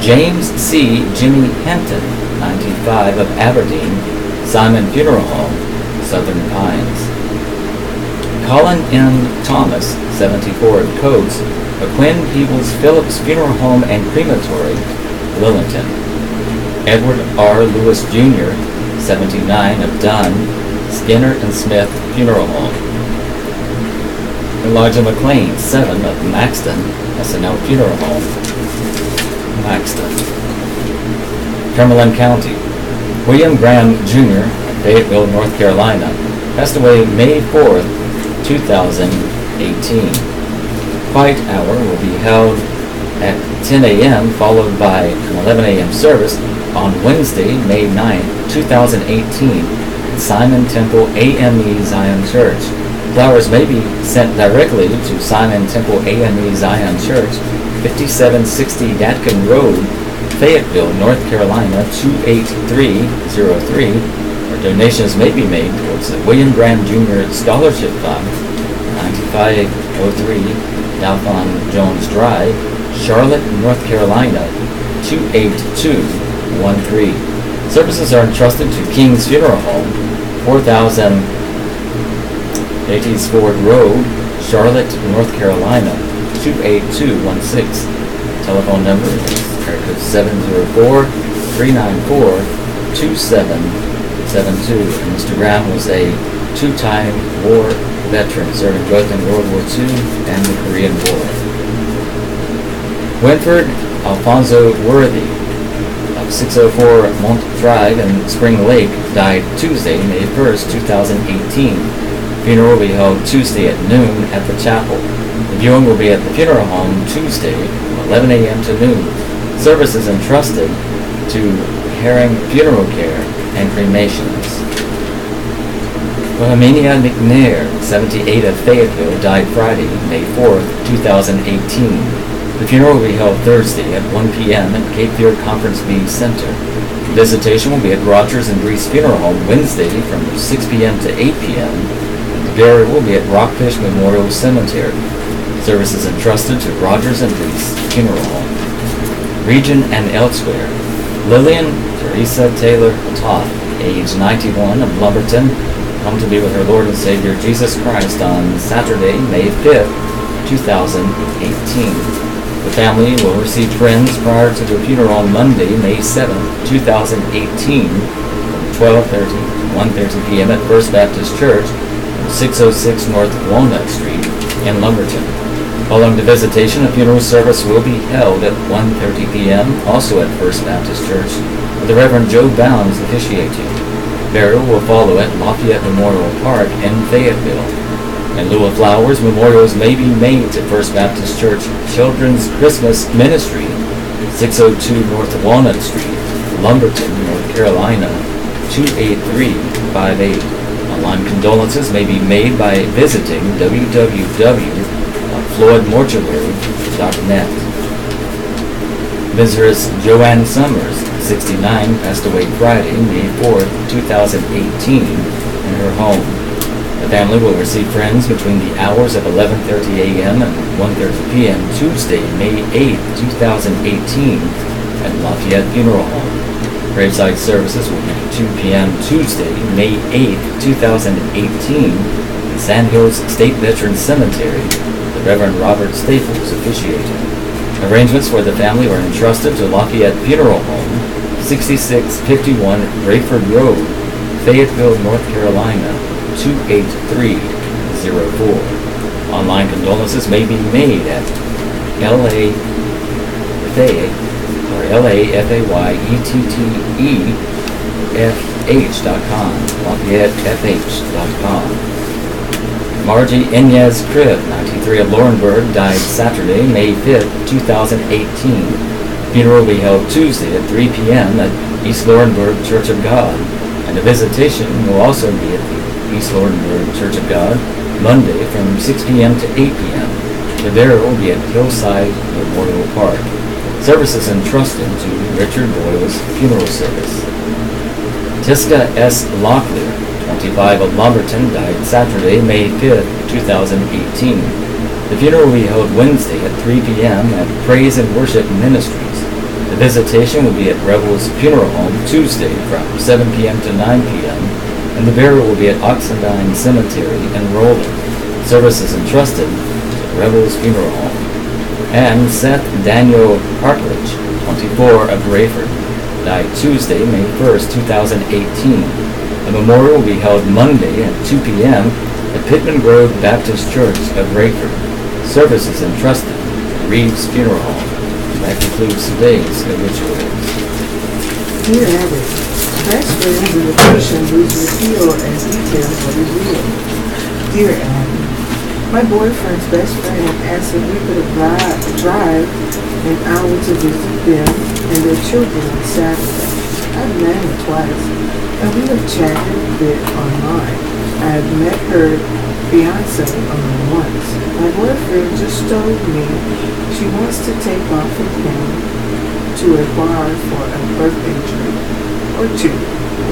S1: James C. Jimmy Hampton, 95 of Aberdeen, Simon Funeral Home, Southern Pines. Colin M. Thomas, 74 of Coates, the Quinn Peebles Phillips Funeral Home and Crematory, Lillington. Edward R. Lewis Jr., 79 of Dunn, Skinner and Smith Funeral Home. Elijah McLean, 7 of Maxton, SNL Funeral Home, Maxton. Cumberland County. William Graham Jr., Fayetteville, North Carolina, passed away May 4th, 2018. Quiet hour will be held at 10 a.m. followed by an 11 a.m. service on Wednesday, May 9th, 2018, at Simon Temple AME Zion Church. Flowers may be sent directly to Simon Temple AME Zion Church, 5760 Yadkin Road, Fayetteville, North Carolina, 28303, or donations may be made towards the William Graham Jr. Scholarship Fund, 9503 Dalphon Jones Drive, Charlotte, North Carolina, 28213. Services are entrusted to King's Funeral Home, 4000 AT's Ford Road, Charlotte, North Carolina, 28216. Telephone number is area code 704-394-2772. And Mr. Graham was a two-time war veteran, serving both in World War II and the Korean War. Winford Alfonso Worthy of 604 Mont Drive in Spring Lake died Tuesday, May 1st, 2018. Funeral will be held Tuesday at noon at the chapel. The viewing will be at the funeral home Tuesday from 11 a.m. to noon. Service is entrusted to Herring Funeral Care and Cremations. Bohemia McNair, 78 of Fayetteville, died Friday, May 4th, 2018. The funeral will be held Thursday at 1 p.m. at Cape Fear Conference B Center. Visitation will be at Rogers and Grease Funeral Home Wednesday from 6 p.m. to 8 p.m. The burial will be at Rockfish Memorial Cemetery. Service is entrusted to Rogers and Grease Funeral Home. Region and elsewhere. Lillian Teresa Taylor Toth, age 91 of Lumberton, come to be with her Lord and Savior Jesus Christ on Saturday, May 5th, 2018. The family will receive friends prior to the funeral on Monday, May 7th, 2018, from 12:30 to 1:30 p.m. at First Baptist Church, 606 North Walnut Street in Lumberton. Following the visitation, a funeral service will be held at 1:30 p.m., also at First Baptist Church, with the Reverend Joe Bounds officiating. Burial will follow at Lafayette Memorial Park in Fayetteville. In lieu of flowers, memorials may be made to First Baptist Church Children's Christmas Ministry, 602 North Walnut Street, Lumberton, North Carolina, 28358. Online condolences may be made by visiting www.floydmortuary.net. Mrs. Joanne Summers, 69, passed away Friday, May 4th, 2018, in her home. The family will receive friends between the hours of 11:30 a.m. and 1:30 p.m. Tuesday, May 8th, 2018, at Lafayette Funeral Home. Graveside services will be at 2 p.m. Tuesday, May 8th, 2018, in Sandhills State Veterans Cemetery. The Reverend Robert Staples officiating. Arrangements for the family are entrusted to Lafayette Funeral Home, 6651 Rayford Road, Fayetteville, North Carolina, 28304. Online condolences may be made at LaFayetteFH.com, LafayetteFH.com. Margie Inez Cribb, 93 of Laurinburg, died Saturday, May 5th, 2018. Funeral will be held Tuesday at 3 p.m. at East Laurinburg Church of God, and a visitation will also be at the East Laurinburg Church of God Monday from 6 p.m. to 8 p.m. The burial will be at Hillside Memorial Park, Services entrusted to Richard Boyle's funeral service. Jessica S. Locklear, 25, of Lumberton, died Saturday, May 5th, 2018. The funeral will be held Wednesday at 3 p.m. at Praise and Worship Ministries. The visitation will be at Rebels Funeral Home Tuesday from 7 p.m. to 9 p.m. and the burial will be at Oxendine Cemetery in Rolling. Services entrusted to Rebels Funeral Home. And Seth Daniel Hartledge, 24, of Rayford, died Tuesday, May 1st, 2018. The memorial will be held Monday at 2 p.m. at Pittman Grove Baptist Church of Rayford. Services entrusted to Reeves Funeral Home. That concludes today's obituaries.
S2: Dear Abby, best friends in the person whose reveal as details what is real. Dear Abby, my boyfriend's best friend asked if we could drive an hour to visit them and their children on Saturday. I've met him twice, and we have chatted a bit online. I have met her fiance only once. My boyfriend just told me she wants to take off with him to a bar for a birthday drink or two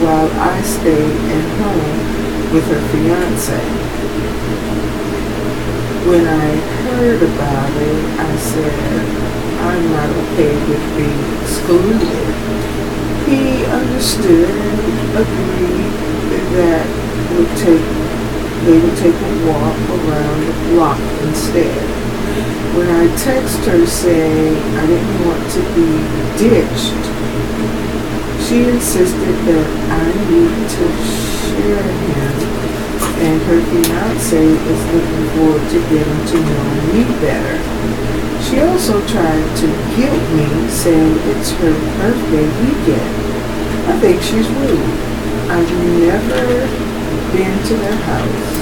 S2: while I stay at home with her fiance. When I heard about it, I said, I'm not okay with being excluded. He understood and agreed that they would take a walk around the block instead. When I text her saying I didn't want to be ditched, she insisted that I need to share him, and her fiance is looking forward to getting to know me better. She also tried to guilt me, saying it's her birthday weekend. I think she's rude. I've never been to their house,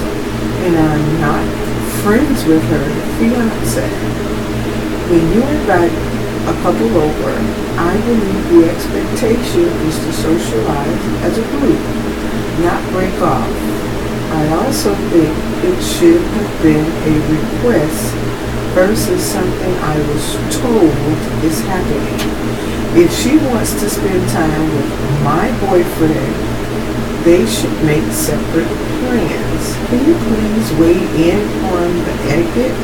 S2: and I'm not friends with her fiance. When you invite a couple over, I believe the expectation is to socialize as a group, not break off. I also think it should have been a request versus something I was told is happening. If she wants to spend time with my boyfriend, they should make separate plans. Can you please weigh in on the etiquette?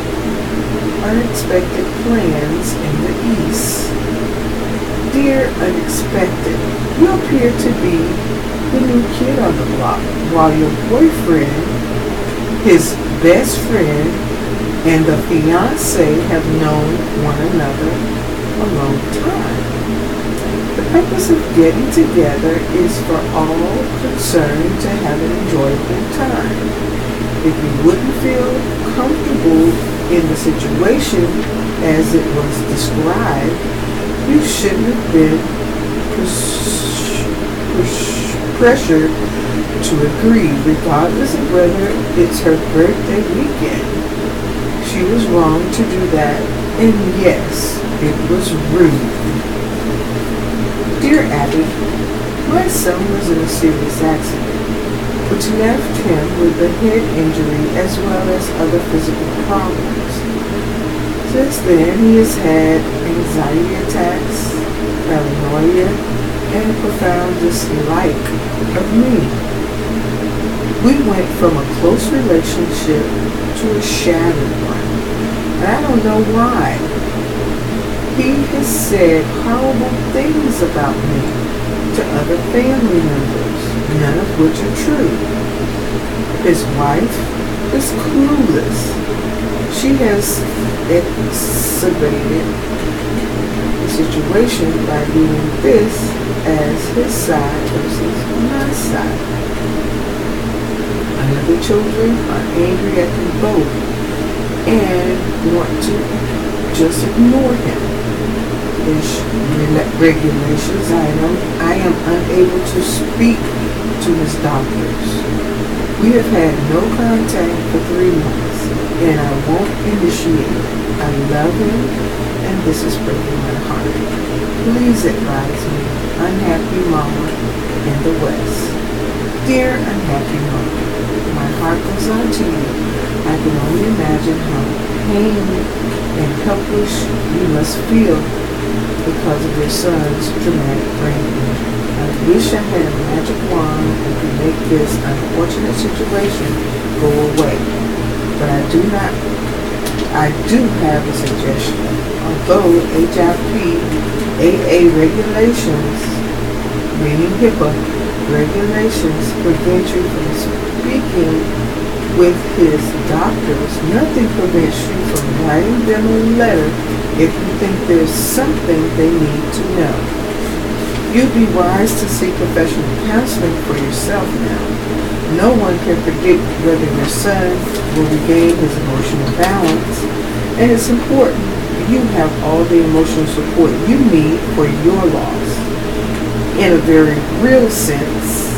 S2: Unexpected plans in the East. Dear Unexpected, you appear to be the new kid on the block, while your boyfriend, his best friend, and the fiancé have known one another a long time. The purpose of getting together is for all concerned to have an enjoyable time. If you wouldn't feel comfortable in the situation as it was described, you shouldn't have been pressured to agree, regardless of whether it's her birthday weekend. She was wrong to do that, and yes, it was rude. Dear Abby, my son was in a serious accident, which left him with a head injury as well as other physical problems. Since then, he has had anxiety attacks, paranoia, and profound dislike of me. We went from a close relationship to a shattered one, and I don't know why. He has said horrible things about me to other family members, none of which are true. His wife is clueless. She has exacerbated the situation by viewing this as his side versus my side. My other children are angry at them both and want to just ignore him. Regulations, I am unable to speak to his doctors. We have had no contact for 3 months, and I won't initiate. I love him, and this is breaking my heart. Please advise me, unhappy mama in the West. Dear unhappy mama, my heart goes out to you. I can only imagine how pain and helpless you must feel because of your son's dramatic brain. I wish I had a magic wand that could make this unfortunate situation go away. But I do have a suggestion. Although HIP AA regulations, meaning HIPAA regulations, prevent you from speaking with his doctors, nothing prevents you from writing them a letter if you think there's something they need to know. You'd be wise to seek professional counseling for yourself now. No one can predict whether your son will regain his emotional balance, and it's important you have all the emotional support you need for your loss. In a very real sense,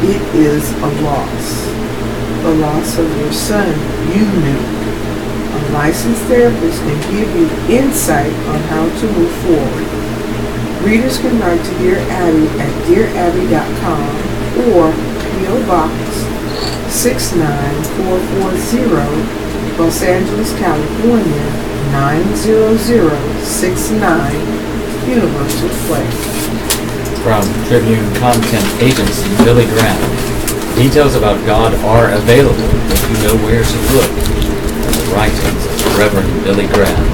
S2: it is a loss. The loss of your son you knew. A licensed therapist can give you insight on how to move forward. Readers can write to Dear Abby at dearabby.com or P.O. Box 69440, Los Angeles, California 90069, Universal Place.
S1: From Tribune Content Agency, Billy Graham. Details about God are available if you know where to look. The writings of Reverend Billy Graham.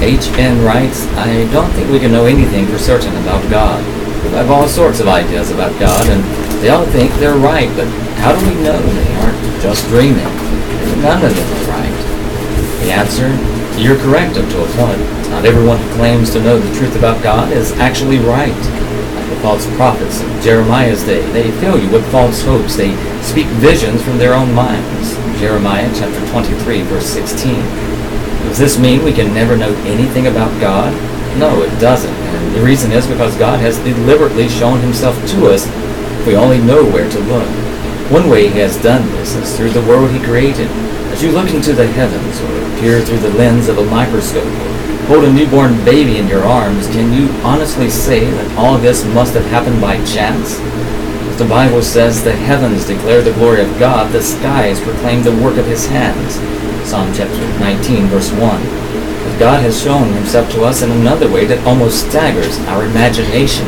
S1: H.N. writes, I don't think we can know anything for certain about God. We have all sorts of ideas about God, and they all think they're right, but how do we know they aren't just dreaming? None of them are right. The answer, you're correct up to a point. Not everyone who claims to know the truth about God is actually right. Like the false prophets of Jeremiah's day, they fill you with false hopes. They speak visions from their own minds. Jeremiah chapter 23, verse 16. Does this mean we can never know anything about God? No, it doesn't. And the reason is because God has deliberately shown himself to us if we only know where to look. One way he has done this is through the world he created. As you look into the heavens or peer through the lens of a microscope or hold a newborn baby in your arms, can you honestly say that all this must have happened by chance? As the Bible says, the heavens declare the glory of God, the skies proclaim the work of his hands. Psalm chapter 19, verse 1. But God has shown himself to us in another way that almost staggers our imagination.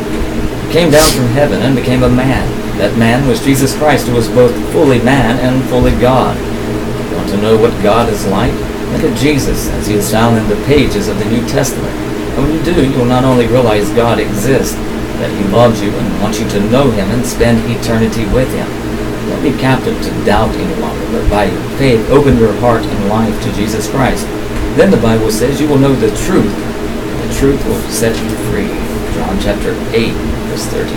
S1: He came down from heaven and became a man. That man was Jesus Christ, who was both fully man and fully God. You want to know what God is like? Look at Jesus as he is found in the pages of the New Testament. And when you do, you will not only realize God exists, that he loves you and wants you to know him and spend eternity with him. Don't be captive to doubt any longer, but by faith open your heart and life to Jesus Christ. Then the Bible says you will know the truth, and the truth will set you free. John chapter 8, verse 32.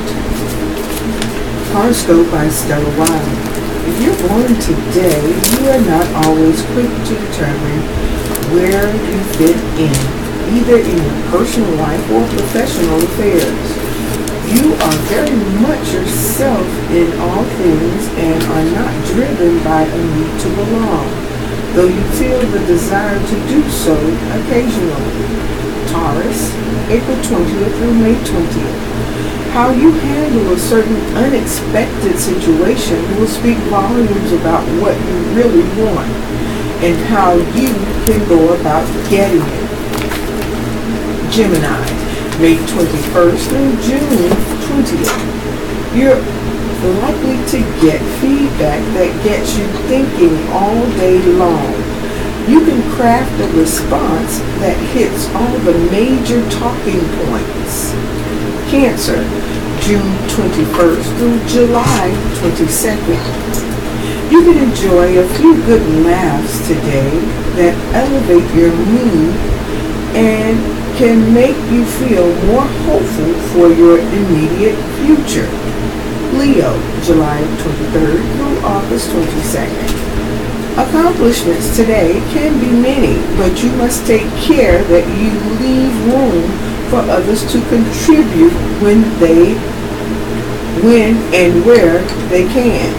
S2: Horoscope by Stella Wilde. If you're born today, you are not always quick to determine where you fit in, either in your personal life or professional affairs. You are very much yourself in all things and are not driven by a need to belong, though you feel the desire to do so occasionally. Taurus, April 20th through May 20th. How you handle a certain unexpected situation will speak volumes about what you really want and how you can go about getting it. Gemini, May 21st through June 20th. You're likely to get feedback that gets you thinking all day long. You can craft a response that hits all the major talking points. Cancer, June 21st through July 22nd. You can enjoy a few good laughs today that elevate your mood and can make you feel more hopeful for your immediate future. Leo, July 23rd through August 22nd. Accomplishments today can be many, but you must take care that you leave room for others to contribute when and where they can.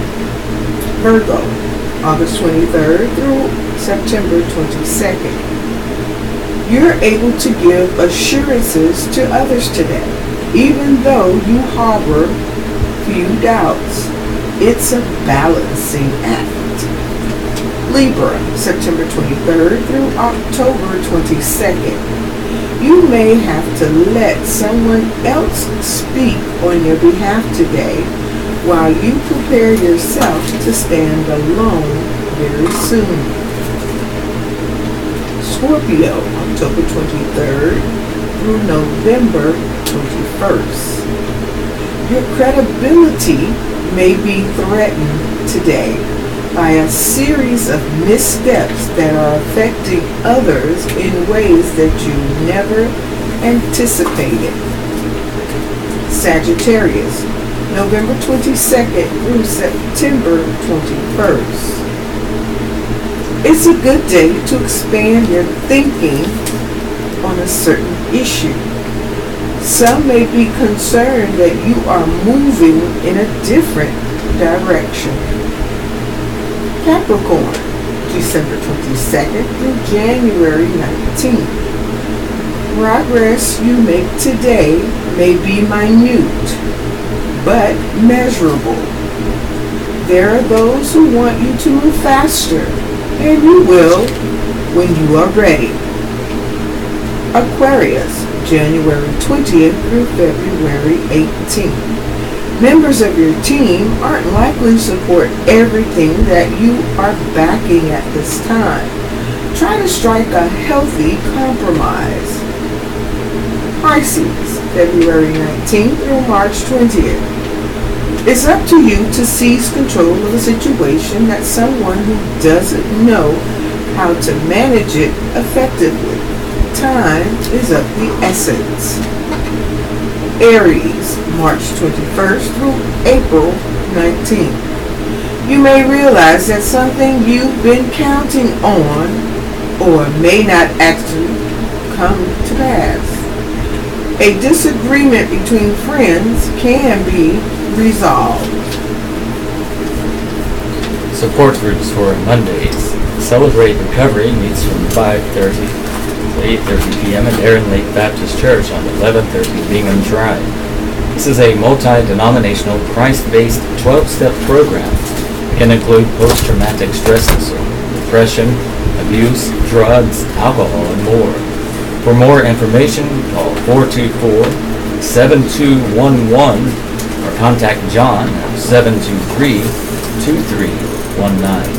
S2: Virgo, August 23rd through September 22nd. You're able to give assurances to others today, even though you harbor few doubts. It's a balancing act. Libra, September 23rd through October 22nd. You may have to let someone else speak on your behalf today while you prepare yourself to stand alone very soon. Scorpio, October 23rd through November 21st. Your credibility may be threatened today by a series of missteps that are affecting others in ways that you never anticipated. Sagittarius, November 22nd through September 21st. It's a good day to expand your thinking on a certain issue. Some may be concerned that you are moving in a different direction. Capricorn, December 22nd through January 19th. Progress you make today may be minute, but measurable. There are those who want you to move faster, and you will when you are ready. Aquarius, January 20th through February 18th. Members of your team aren't likely to support everything that you are backing at this time. Try to strike a healthy compromise. Pisces, February 19th through March 20th. It's up to you to seize control of a situation that someone who doesn't know how to manage it effectively. Time is of the essence. Aries, March 21st through April 19th. You may realize that something you've been counting on or may not actually come to pass. A disagreement between friends can be resolved.
S1: Support groups for Mondays. Celebrate Recovery meets from 5:30 to 8:30 p.m. at Aaron Lake Baptist Church on 1130 Bingham Drive. This is a multi-denominational, Christ-based 12-step program. It can include post-traumatic stress disorder, depression, abuse, drugs, alcohol, and more. For more information, call 424-7211 or contact John at 723-2319.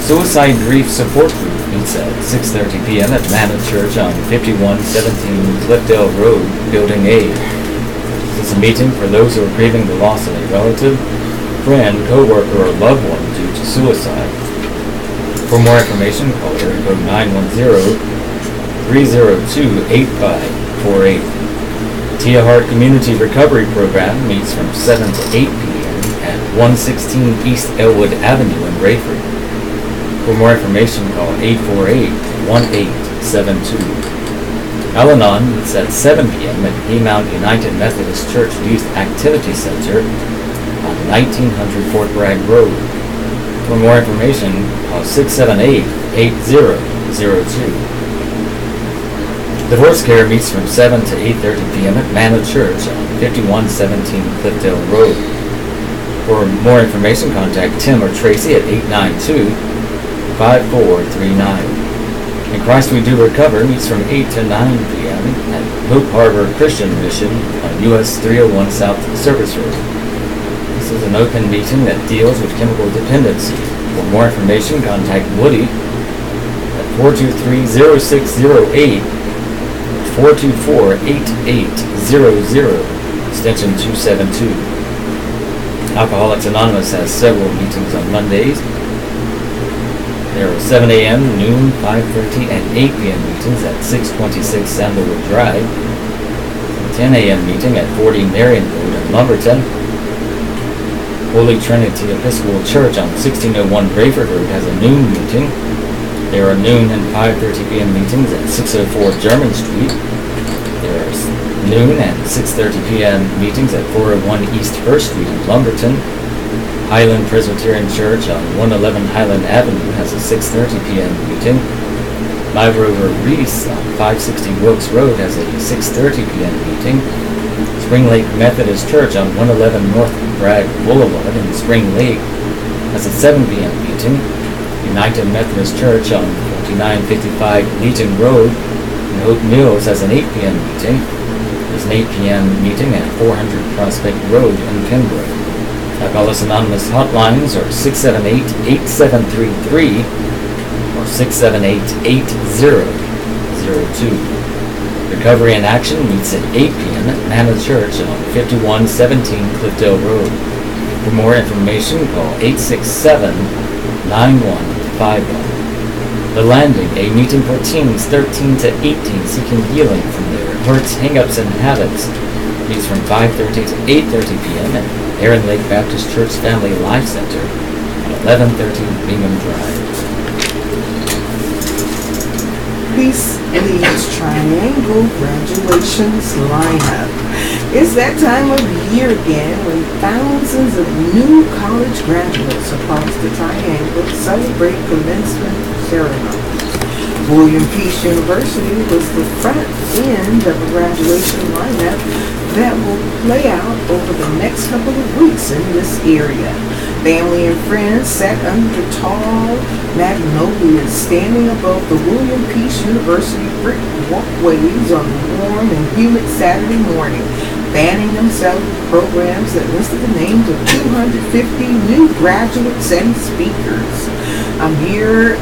S1: Suicide Grief Support Group meets at 6:30 p.m. at Manna Church on 5117 Cliffdale Road, Building A. This is a meeting for those who are grieving the loss of a relative, friend, co-worker, or loved one due to suicide. For more information, call area code 910-302-8548. Tia Hart Community Recovery Program meets from 7 to 8 p.m. at 116 East Elwood Avenue in Rayford. For more information, call 848-1872. Al-Anon meets at 7 p.m. at Haymount United Methodist Church Youth Activity Center on 1900 Fort Bragg Road. For more information, call 678-8002. Divorce Care meets from 7 to 8:30 p.m. at Manna Church on 5117 Cliffdale Road. For more information, contact Tim or Tracy at 892-5439. In Christ We Do Recover meets from 8 to 9 p.m. at Hope Harbor Christian Mission on US 301 South Service Road. This is an open meeting that deals with chemical dependency. For more information, contact Woody at 423-0608, 424-8800, extension 272. Alcoholics Anonymous has several meetings on Mondays. There are 7 a.m., noon, 5:30, and 8 p.m. meetings at 626 Sandalwood Drive. A 10 a.m. meeting at 40 Marion Road in Lumberton. Holy Trinity Episcopal Church on 1601 Rayford Road has a noon meeting. There are noon and 5:30 p.m. meetings at 604 German Street. There are noon and 6:30 p.m. meetings at 401 East 1st Street in Lumberton. Highland Presbyterian Church on 111 Highland Avenue has a 6:30 p.m. meeting. Live Rover Reese on 560 Wilkes Road has a 6:30 p.m. meeting. Spring Lake Methodist Church on 111 North Bragg Boulevard in Spring Lake has a 7 p.m. meeting. United Methodist Church on 4955 Legion Road in Hope Mills has an 8 p.m. meeting. There's an 8 p.m. meeting at 400 Prospect Road in Pembroke. Alcoholics Anonymous hotlines are 678-8733 or 678-8002. Recovery in Action meets at 8 p.m. at Manna Church on 5117 Cliffdale Road. For more information, call 867-9151. The Landing, a meeting for teens 13 to 18 seeking healing from their hurts, hang-ups, and habits, meets from 5:30 to 8:30 p.m. at Heron Lake Baptist Church Family Life Center at 1130 Bingham Drive.
S2: Peace Leads Triangle graduations lineup. It's that time of year again when thousands of new college graduates across the Triangle celebrate commencement ceremonies. William Peace University was the front end of a graduation lineup that will play out over the next couple of weeks in this area. Family and friends sat under tall magnolias standing above the William Peace University brick walkways on a warm and humid Saturday morning, fanning themselves with programs that listed the names of 250 new graduates and speakers. Amir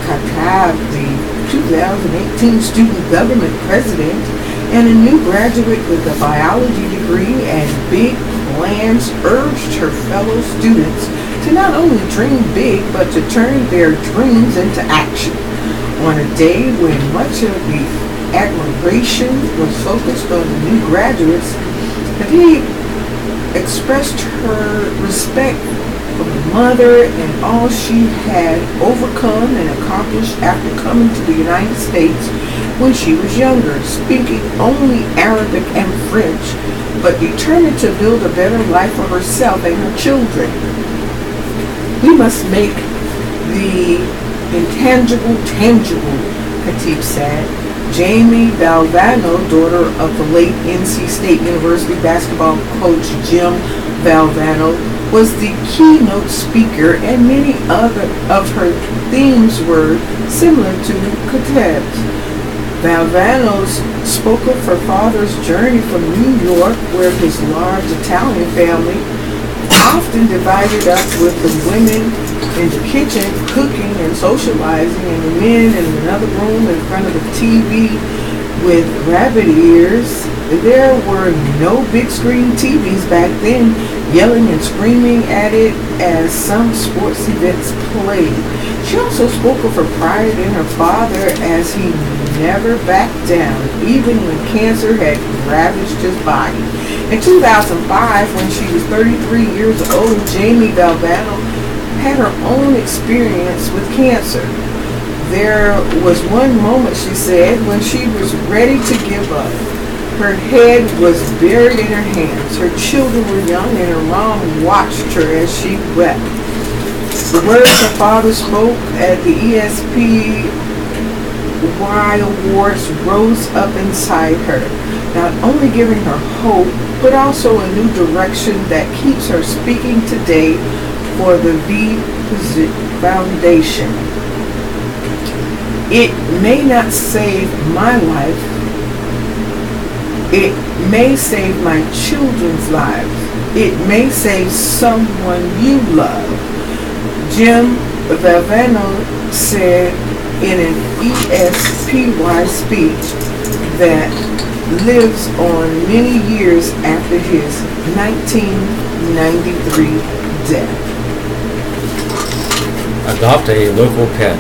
S2: Khattab, the 2018 student government president, and a new graduate with a biology degree and big plans, urged her fellow students to not only dream big, but to turn their dreams into action. On a day when much of the admiration was focused on the new graduates, Khattab expressed her respect for her mother and all she had overcome and accomplished after coming to the United States when she was younger, speaking only Arabic and French, but determined to build a better life for herself and her children. We must make the intangible tangible, Khattab said. Jamie Valvano, daughter of the late NC State University basketball coach Jim Valvano, was the keynote speaker, and many other of her themes were similar to Khattab's. Valvano's spoke of her father's journey from New York, where his large Italian family often divided up with the women in the kitchen cooking and socializing, and the men in another room in front of the TV with rabbit ears. There were no big screen TVs back then, yelling and screaming at it as some sports events played. She also spoke of her pride in her father as he never backed down, even when cancer had ravaged his body. In 2005, when she was 33 years old, Jamie Valvano had her own experience with cancer. There was one moment, she said, when she was ready to give up. Her head was buried in her hands. Her children were young, and her mom watched her as she wept. The words her father spoke at the ESPY Awards rose up inside her, not only giving her hope, but also a new direction that keeps her speaking today for the V Foundation. It may not save my life. It may save my children's lives. It may save someone you love. Jim Valvano said in an ESPY speech that lives on many years after his 1993 death.
S1: Adopt a local pet.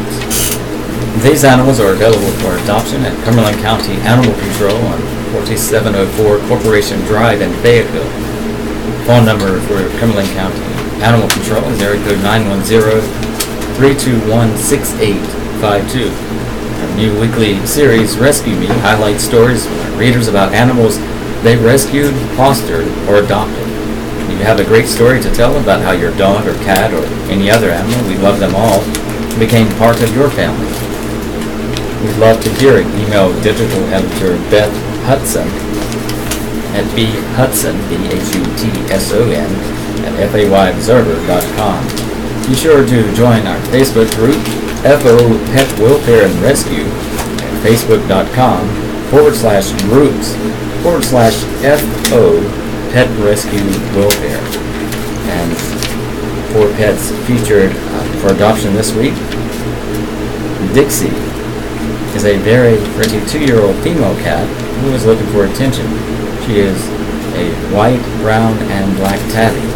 S1: These animals are available for adoption at Cumberland County Animal Control on 4704 Corporation Drive in Fayetteville. Phone number for Cumberland County Animal Control is area code 910-321-6852. Our new weekly series, Rescue Me, highlights stories from readers about animals they rescued, fostered, or adopted. If you have a great story to tell about how your dog or cat or any other animal, we love them all, became part of your family. We'd love to hear it. Email digital editor Beth Hudson at bhudson, BHUTSON, at FAYobserver.com. Be sure to join our Facebook group, FO Pet Welfare and Rescue, at Facebook.com /groups/FO Pet Rescue Welfare. And 4 pets featured for adoption this week. Dixie is a very pretty 2-year-old female cat who is looking for attention. She is a white, brown, and black tabby.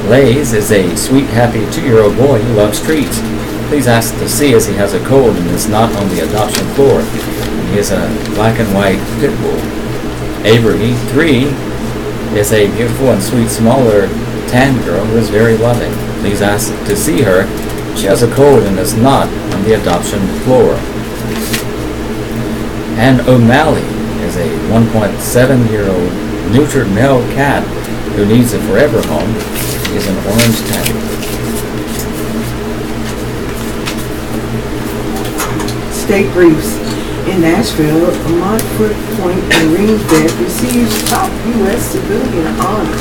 S1: Lays is a sweet, happy 2-year-old boy who loves treats. Please ask to see as he has a cold and is not on the adoption floor. He is a black and white pit bull. Avery, 3, is a beautiful and sweet, smaller tan girl who is very loving. Please ask to see her. She has a cold and is not on the adoption floor. And O'Malley is a 1.7-year-old neutered male cat who needs a forever home. He is an orange tabby.
S2: State briefs. In Nashville, Montford Point Marine Vet receives top U.S. civilian honor.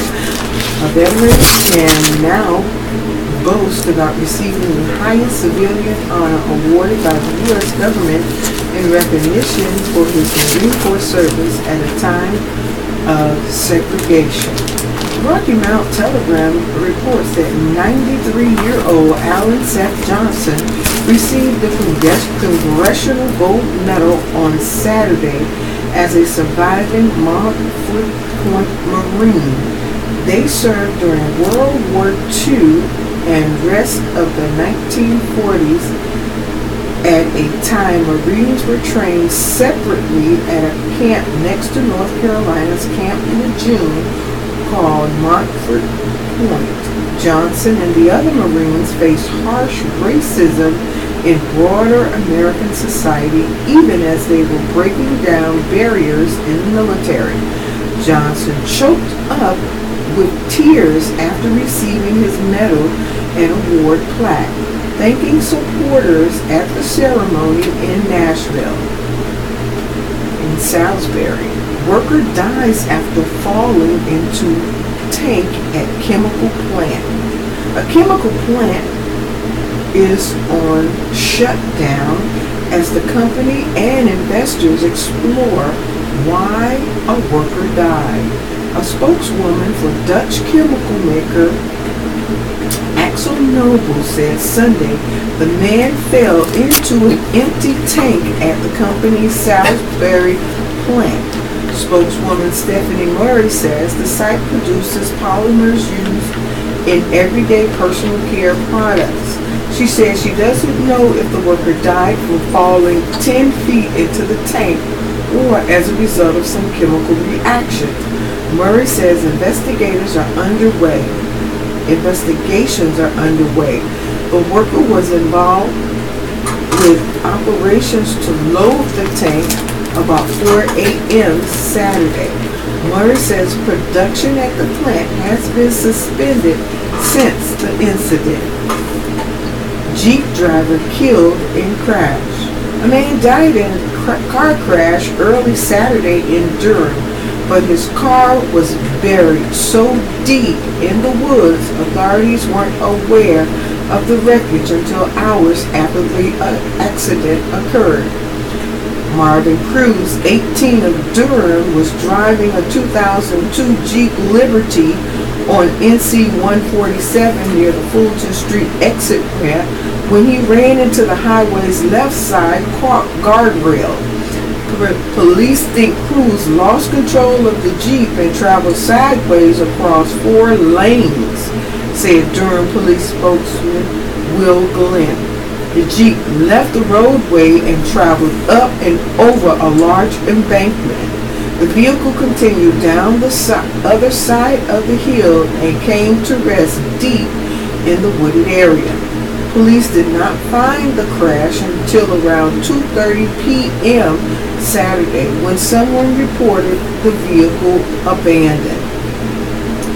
S2: A veteran can now boast about receiving the highest civilian honor awarded by the U.S. government in recognition for his Marine Corps service at a time of segregation. Rocky Mount Telegram reports that 93-year-old Alan Seth Johnson received the Congressional Gold Medal on Saturday as a surviving Montford Point Marine. They served during World War II and rest of the 1940s at a time Marines were trained separately at a camp next to North Carolina's Camp Lejeune called Montford Point. Johnson and the other Marines faced harsh racism in broader American society, even as they were breaking down barriers in the military. Johnson choked up with tears after receiving his medal and award plaque, thanking supporters at the ceremony in Nashville. In Salisbury, worker dies after falling into tank at chemical plant. A chemical plant is on shutdown as the company and investors explore why a worker died. A spokeswoman for Dutch chemical maker Axel Noble said Sunday the man fell into an empty tank at the company's Salisbury plant. Spokeswoman Stephanie Murray says the site produces polymers used in everyday personal care products. She says she doesn't know if the worker died from falling 10 feet into the tank or as a result of some chemical reaction. Murray says investigations are underway. The worker was involved with operations to load the tank about 4 a.m. Saturday. Murray says production at the plant has been suspended since the incident. Jeep driver killed in crash. A man died in a car crash early Saturday in Durham, but his car was buried so deep in the woods authorities weren't aware of the wreckage until hours after the accident occurred. Marvin Cruz, 18 of Durham, was driving a 2002 Jeep Liberty on NC 147 near the Fulton Street exit ramp when he ran into the highway's left side guardrail. Police think Cruz lost control of the Jeep and traveled sideways across 4 lanes, said Durham police spokesman Will Glenn. The Jeep left the roadway and traveled up and over a large embankment. The vehicle continued down the other side of the hill and came to rest deep in the wooded area. Police did not find the crash until around 2:30 p.m. Saturday when someone reported the vehicle abandoned.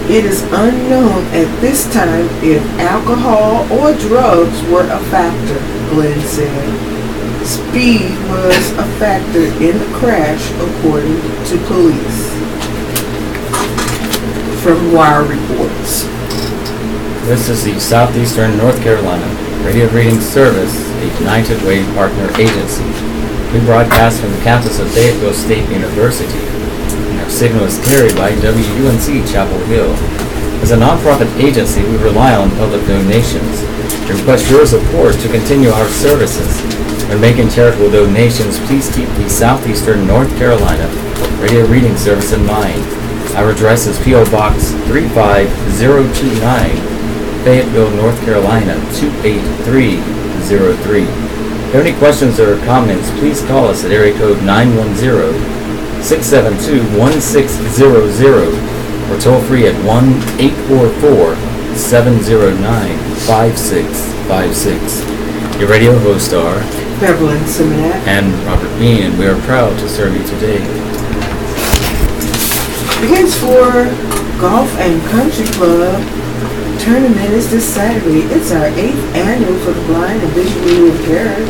S2: It is unknown at this time if alcohol or drugs were a factor, Glenn said. Speed was a factor in the crash, according to police. From Wire reports.
S1: This is the Southeastern North Carolina Radio Reading Service, a United Way partner agency. We broadcast from the campus of Fayetteville State University, and our signal is carried by WUNC Chapel Hill. As a nonprofit agency, we rely on public donations. We request your support to continue our services. When making charitable donations, please keep the Southeastern North Carolina Radio Reading Service in mind. Our address is P.O. Box 35029, Fayetteville, North Carolina 28303. If you have any questions or comments, please call us at area code 910-672-1600 or toll free at 1-844-709-5656. Your radio hosts are
S2: Beverly Simonette
S1: and Robert Bean, and we are proud to serve you today.
S2: The Gates for Golf and Country Club tournament is this Saturday. It's our 8th annual for the blind and visually impaired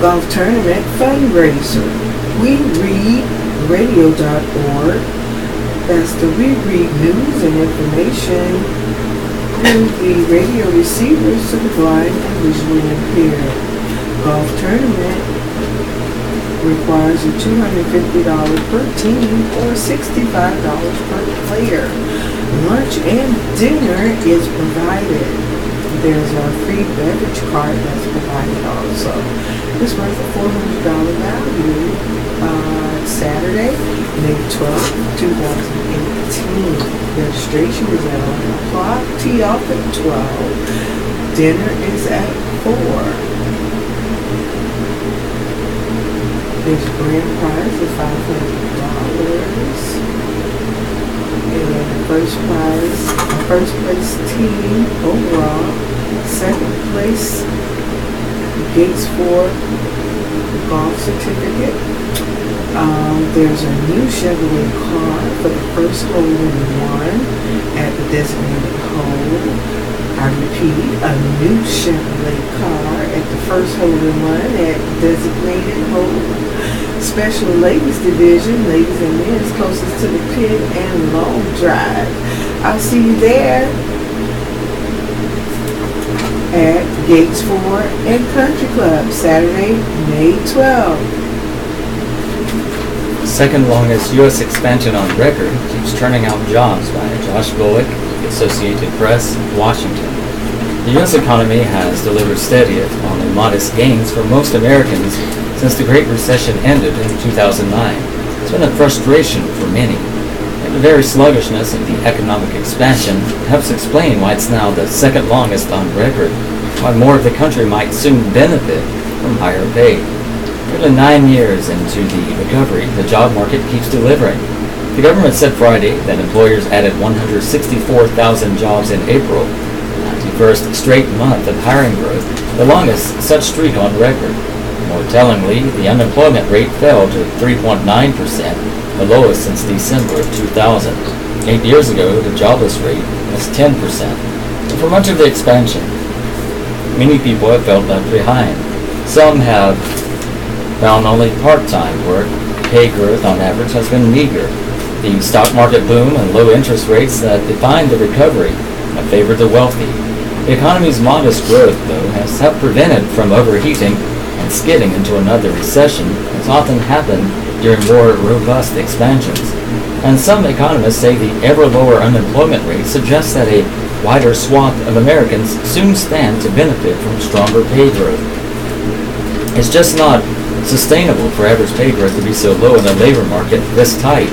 S2: golf tournament fundraiser. WeReadRadio.org. That's the We Read news and information through the radio receivers to the blind and visually impaired. Golf tournament requires a $250 per team or $65 per player. Lunch and dinner is provided. There's a free beverage card that's provided also. It's worth a $400 value. Saturday, May 12th, 2018. Registration is at 11 o'clock. Tee off at 12. Dinner is at 4. There's a grand prize of $500. And first place team overall. Second place, Gates for golf certificate. There's a new Chevrolet car for the first hole-in-one at the designated hole. I repeat, a new Chevrolet car at the first hole-in-one at the designated hole. Special ladies division, ladies and men closest to the pit and long drive. I'll see you there at Gates 4 and Country Club, Saturday, May 12th.
S1: Second longest U.S. expansion on record keeps turning out jobs by Josh Bullock, the Associated Press, Washington. The U.S. economy has delivered steady, if only modest gains for most Americans since the Great Recession ended in 2009. It's been a frustration for many. And the very sluggishness of the economic expansion helps explain why it's now the second longest on record, why more of the country might soon benefit from higher pay. Nearly 9 years into the recovery, the job market keeps delivering. The government said Friday that employers added 164,000 jobs in April, the 91st straight month of hiring growth, the longest such streak on record. More tellingly, the unemployment rate fell to 3.9%, the lowest since December of 2000. 8 years ago, the jobless rate was 10%. And for much of the expansion, many people have felt left behind. Some have found only part-time work. Pay growth on average has been meager. The stock market boom and low interest rates that defined the recovery have favored the wealthy. The economy's modest growth, though, has helped prevent it from overheating and skidding into another recession, as often happened during more robust expansions. And some economists say the ever-lower unemployment rate suggests that a wider swath of Americans soon stand to benefit from stronger pay growth. It's just not sustainable for average pay growth to be so low in the labor market this tight,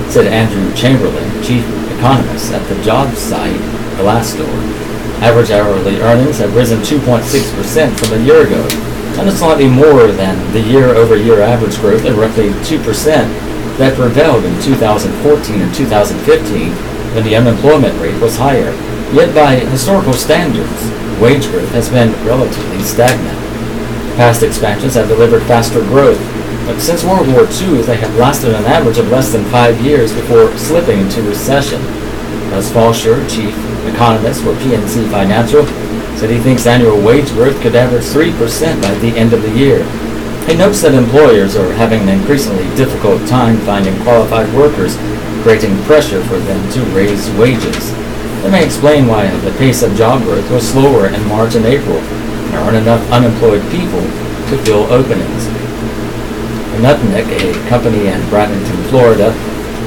S1: said Andrew Chamberlain, chief economist at the jobs site Glassdoor. Average hourly earnings have risen 2.6% from a year ago, and it's slightly more than the year-over-year average growth of roughly 2% that prevailed in 2014 and 2015 when the unemployment rate was higher. Yet by historical standards, wage growth has been relatively stagnant. Past expansions have delivered faster growth, but since World War II, they have lasted an average of less than 5 years before slipping into recession. Russ Falsher, chief economist for PNC Financial, said he thinks annual wage growth could average 3% by the end of the year. He notes that employers are having an increasingly difficult time finding qualified workers, creating pressure for them to raise wages. That may explain why the pace of job growth was slower in March and April. There aren't enough unemployed people to fill openings. Nutnick, a company in Bradenton, Florida,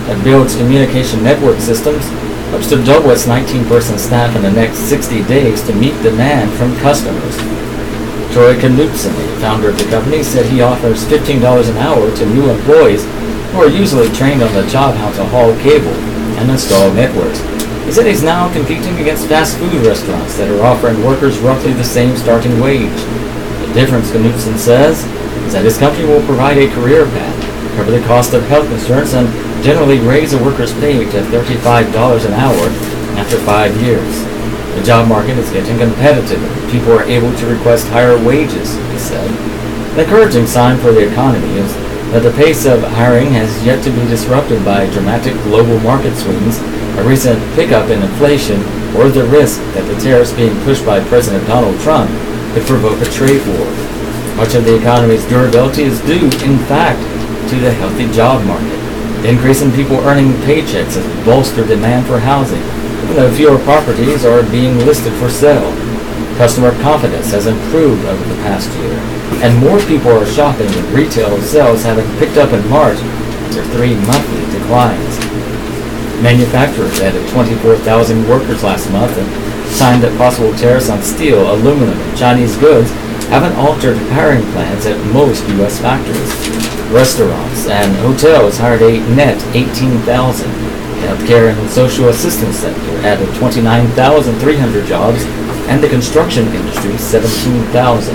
S1: that builds communication network systems, hopes to double its 19-person staff in the next 60 days to meet demand from customers. Troy Knutson, a founder of the company, said he offers $15 an hour to new employees who are usually trained on the job how to haul cable and install networks. He said he's now competing against fast food restaurants that are offering workers roughly the same starting wage. The difference, Knutson says, is that his company will provide a career path, cover the cost of health insurance, and generally raise a worker's pay to $35 an hour after 5 years. The job market is getting competitive. People are able to request higher wages, he said. An encouraging sign for the economy is that the pace of hiring has yet to be disrupted by dramatic global market swings, a recent pickup in inflation, or the risk that the tariffs being pushed by President Donald Trump could provoke a trade war. Much of the economy's durability is due, in fact, to the healthy job market. The increase in people earning paychecks has bolstered demand for housing, even though fewer properties are being listed for sale. Customer confidence has improved over the past year, and more people are shopping, with retail sales having picked up in March after 3 monthly declines. Manufacturers added 24,000 workers last month and signed that possible tariffs on steel, aluminum, and Chinese goods haven't altered hiring plans at most U.S. factories. Restaurants and hotels hired a net 18,000. The healthcare and social assistance sector added 29,300 jobs, and the construction industry 17,000.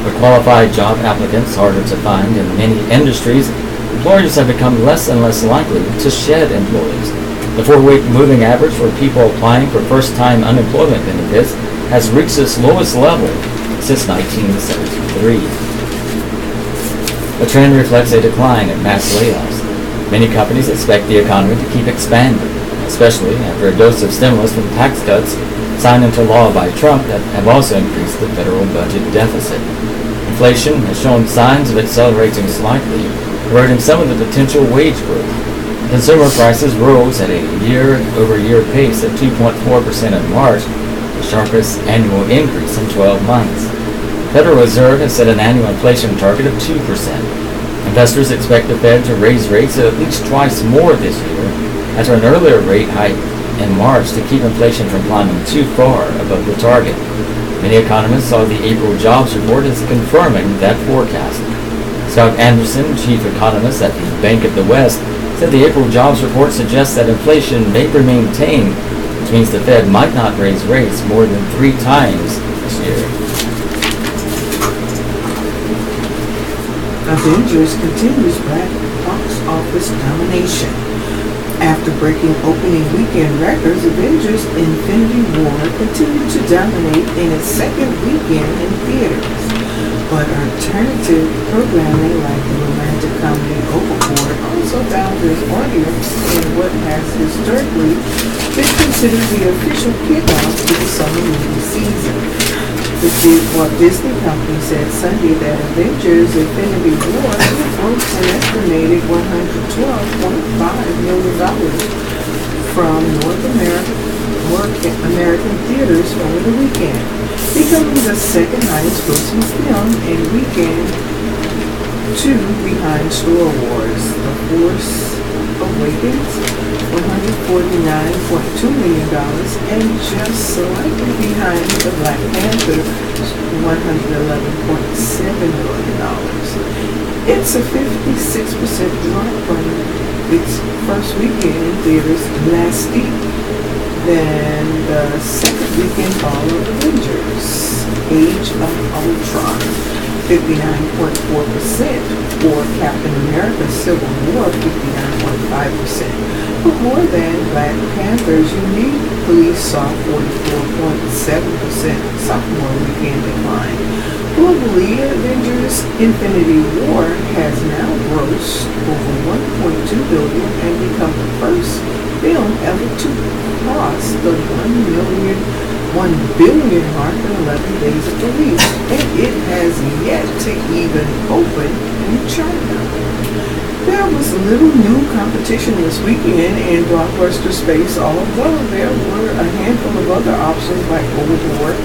S1: With qualified job applicants harder to find in many industries, employers have become less and less likely to shed employees. The 4-week moving average for people applying for first-time unemployment benefits has reached its lowest level since 1973. The trend reflects a decline in mass layoffs. Many companies expect the economy to keep expanding, especially after a dose of stimulus from tax cuts signed into law by Trump that have also increased the federal budget deficit. Inflation has shown signs of accelerating slightly, eroding some of the potential wage growth. Consumer prices rose at a year-over-year pace of 2.4% in March, the sharpest annual increase in 12 months. The Federal Reserve has set an annual inflation target of 2%. Investors expect the Fed to raise rates at least twice more this year, after an earlier rate hike in March to keep inflation from climbing too far above the target. Many economists saw the April jobs report as confirming that forecast. Scott Anderson, chief economist at the Bank of the West, said the April jobs report suggests that inflation may remain tame, which means the Fed might not raise rates more than 3 times this year.
S2: Avengers continues box office domination. After breaking opening weekend records, Avengers Infinity War continued to dominate in its second weekend in theaters. But alternative programming like the romantic comedy Overboard also found its audience in what has historically been considered the official kickoff to the summer movie season. The Walt Disney Company said Sunday that Avengers Infinity War grossed an estimated $112.5 million from North American theaters over the weekend, becoming the second highest grossing film in weekend 2 behind Star Wars: The Force Awakens, $149.2 million, and just slightly behind the Black Panther, $111.7 million. It's a 56% drop from its first weekend in theaters last week. Then the second weekend fall of Avengers: Age of Ultron, 59.4%, or Captain America: Civil War, 59.5%. But more than Black Panther's uniquely saw 44.7% sophomore weekend decline. Globally, Avengers Infinity War has now grossed over $1.2 billion and become the first film ever to cross the 1 billion mark in 11 days of release, and it has yet to even open in China. There was little new competition this weekend in blockbuster space, although there were a handful of other options like Overboard,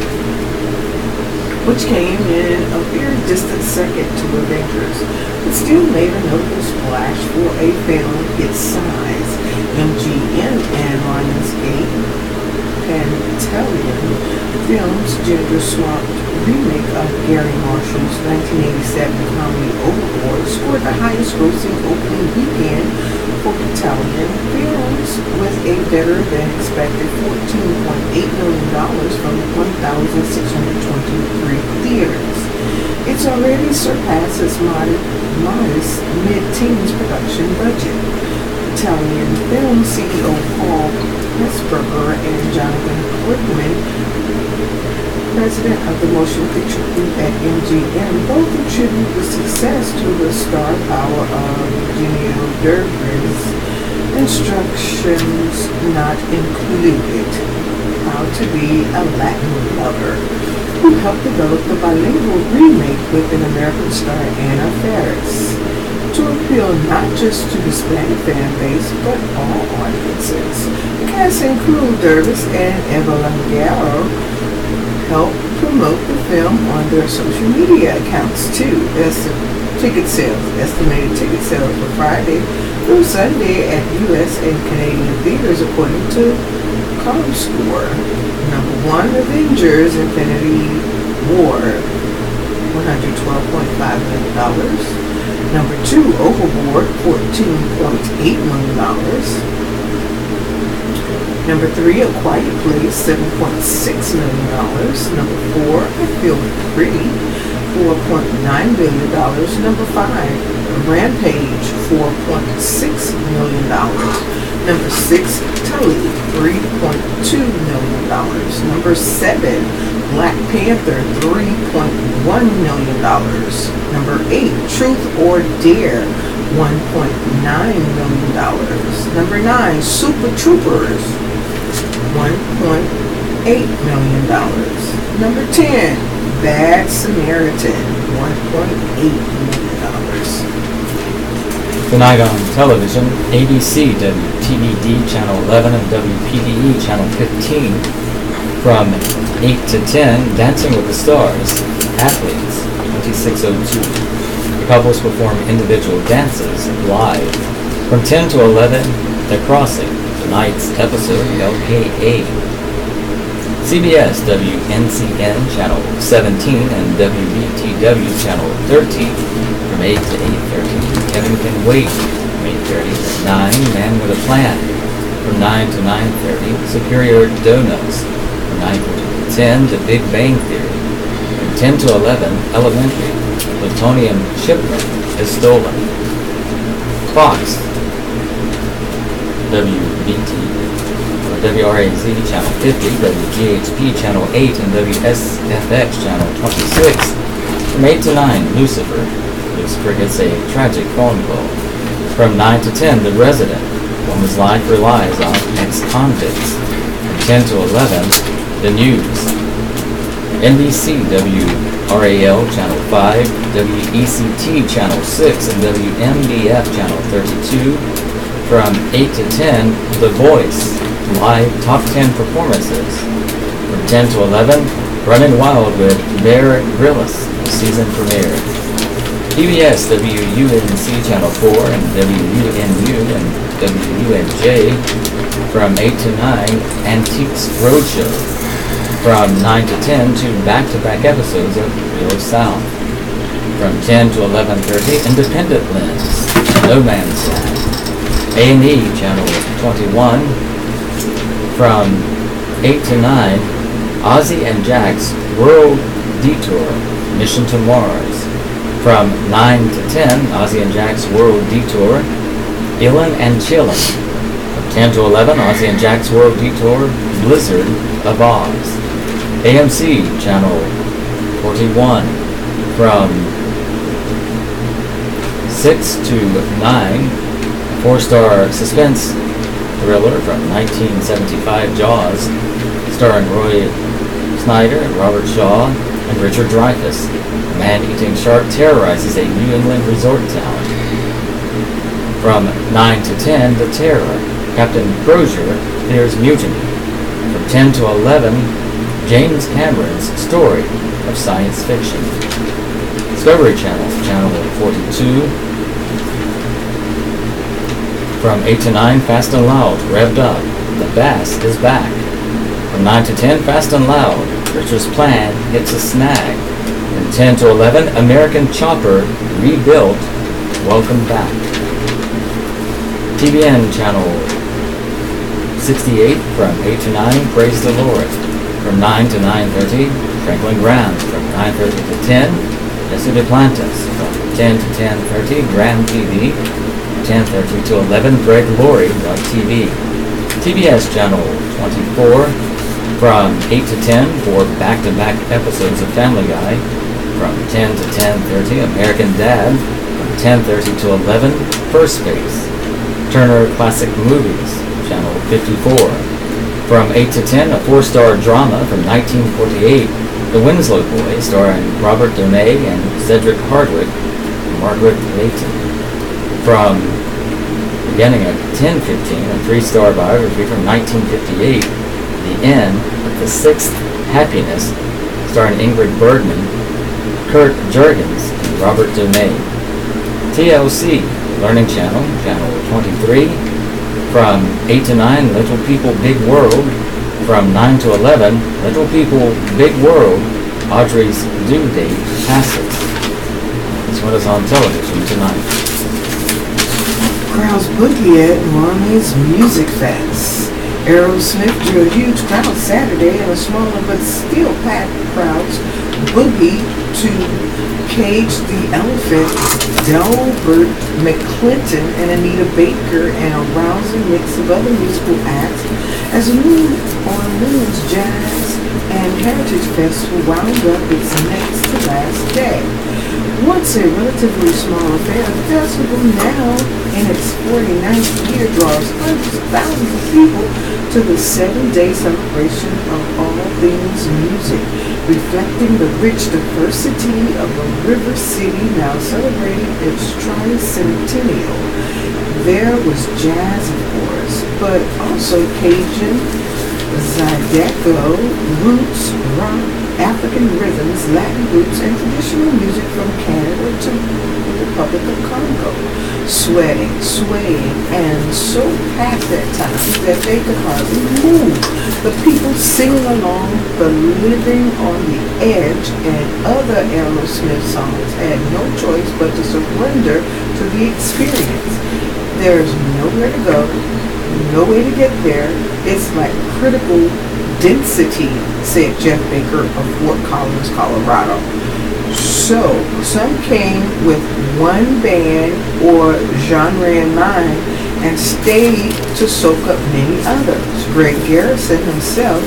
S2: which came in a very distant second to Avengers. It still made a notable splash for a film its size. MGM and Lionsgate Pantelion Films' gender-swapped remake of Gary Marshall's 1987 comedy Overboard scored the highest-grossing opening weekend for Pantelion Films with a better-than-expected $14.8 million from 1,623 theaters. It's already surpassed its modest mid-teens production budget. Italian Film CEO Paul Hesberger and Jonathan Quickman, president of the Motion Picture Group at MGM, both attribute the success to the star power of Eugenio Derbez. Instructions not included. How to Be a Latin Lover, who helped develop the bilingual remake with an American star, Anna Faris, to appeal not just to the Hispanic fan base, but all audiences. The cast include Derbez and Evelyn Gallo helped promote the film on their social media accounts too. Estimated ticket sales for Friday through Sunday at U.S. and Canadian theaters according to ComScore. Number 1, Avengers Infinity War, $112.5 million. Number 2, Overboard, $14.8 million. Number 3, A Quiet Place, $7.6 million. Number 4, I Feel Pretty, $4.9 million. Number 5, Rampage, $4.6 million. Number 6, Tully, $3.2 million. Number 7, Black Panther, $3.1 million. Number 8, Truth or Dare, $1.9 million. Number 9, Super Troopers, $1.8 million. Number 10, Bad Samaritan, $1.8 million.
S1: Tonight on television, ABC, WTVD Channel 11 and WPDE Channel 15. From 8 to 10, Dancing with the Stars, Athletes, 2602. The couples perform individual dances live. From 10 to 11, The Crossing, tonight's episode, LKA. CBS, WNCN Channel 17 and WBTW Channel 13. From 8 to 8:30, Kevin Can Wait. From 8:30 to 9, Man with a Plan. From 9 to 9:30, Superior Donuts. From 9 to 10, The Big Bang Theory. From 10 to 11, Elementary. Plutonium Shipment is Stolen. Fox, WRAZ Channel 50, WGHP Channel 8, and WSFX Channel 26. From 8 to 9, Lucifer. Lucifer gets a tragic phone call. From 9 to 10, The Resident. Woman's life relies on ex-convicts. From 10 to 11, The News. NBC, WRAL Channel 5, WECT Channel 6, and WMBF Channel 32. From 8 to 10, The Voice. Live Top 10 performances. From 10 to 11, Running Wild with Bear Grylls, season premiere. PBS, WUNC Channel 4 and WUNU and WUNJ. From 8 to 9, Antiques Roadshow. From 9 to 10, two back-to-back episodes of Wheel of Sound. From 10 to 11:30, Independent Lens, No Man's Land. A&E Channel 21. From 8 to 9, Ozzy and Jack's World Detour, Mission to Mars. From 9 to 10, Ozzy and Jack's World Detour, Illin and Chillin. From 10 to 11, Ozzy and Jack's World Detour, Blizzard of Oz. AMC Channel 41. From 6 to 9, 4-star suspense thriller from 1975, Jaws, starring Roy Snyder and Robert Shaw and Richard Dreyfuss. A man-eating shark terrorizes a New England resort town. From 9 to 10, The Terror. Captain Crozier fears mutiny. From 10 to 11, James Cameron's story of science fiction. Discovery Channel, channel 42. From 8 to 9, Fast and Loud, revved up. The Bass is back. From 9 to 10, Fast and Loud, Richard's Plan hits a snag. From 10 to 11, American Chopper, rebuilt, welcome back. TBN channel 68, from 8 to 9, Praise the Lord. From 9 to 9:30, Franklin Graham. From 9:30 to 10, Jesse Duplantis. From 10 to 10:30, Graham TV. 10:30 to 11, Greg Laurie, TV. TBS channel 24, from 8 to 10 for back-to-back episodes of Family Guy. From 10 to 10:30, American Dad. From 10:30 to 11, First Space. Turner Classic Movies, channel 54. From 8 to 10, a 4-star drama from 1948, The Winslow Boys, starring Robert Donay and Cedric Hardwick, and Margaret Leighton. From beginning at 10:15, a 3-star biography from 1958, The End of the Sixth Happiness, starring Ingrid Bergman, Kurt Jurgens, and Robert Donay. TLC, Learning Channel, channel 23. From 8 to 9, Little People, Big World. From 9 to 11, Little People, Big World, Audrey's Due Date Passes. That's what is on television tonight.
S2: Crowds boogie at Marley's Music Fest. Aerosmith drew a huge crowd Saturday, and a smaller but still packed crowds boogie to Cage the Elephant, Delbert McClinton and Anita Baker, and a rousing mix of other musical acts as New Orleans Jazz and Heritage Festival wound up its next to last day. Once a relatively small affair, the festival now in its 49th year draws hundreds of thousands of people to the 7-day celebration of all things music, reflecting the rich diversity of a river city now celebrating its tricentennial. There was jazz, of course, but also Cajun, Zydeco, roots, rock, African rhythms, Latin roots, and traditional music from Canada to the Republic of Congo. Sweating, swaying, and so packed at times that they could hardly move. The people singing along the Living on the Edge and other Aerosmith songs had no choice but to surrender to the experience. There's nowhere to go, no way to get there. It's like critical density, said Jeff Baker of Fort Collins, Colorado. So, some came with one band or genre in mind and stayed to soak up many others. Greg Garrison himself,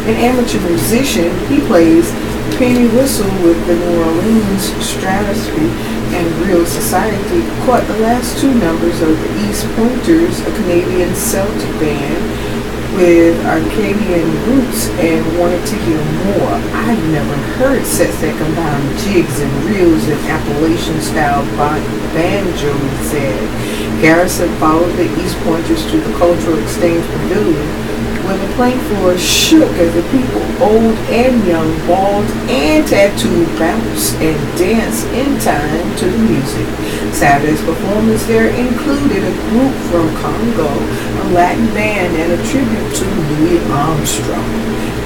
S2: an amateur musician, he plays penny whistle with the New Orleans Stratosphere and Real Society, caught the last two numbers of the East Pointers, a Canadian Celtic band with Arcadian roots, and wanted to hear more. I've never heard sets that combine jigs and reels and Appalachian-style banjo, he said. Garrison followed the East Pointers to the Cultural Exchange Pavilion, where the playing floor shook as the people, old and young, bald and tattooed, bounced and danced in time to the music. Saturday's performance there included a group from Congo, a Latin band, and a tribute to Louis Armstrong.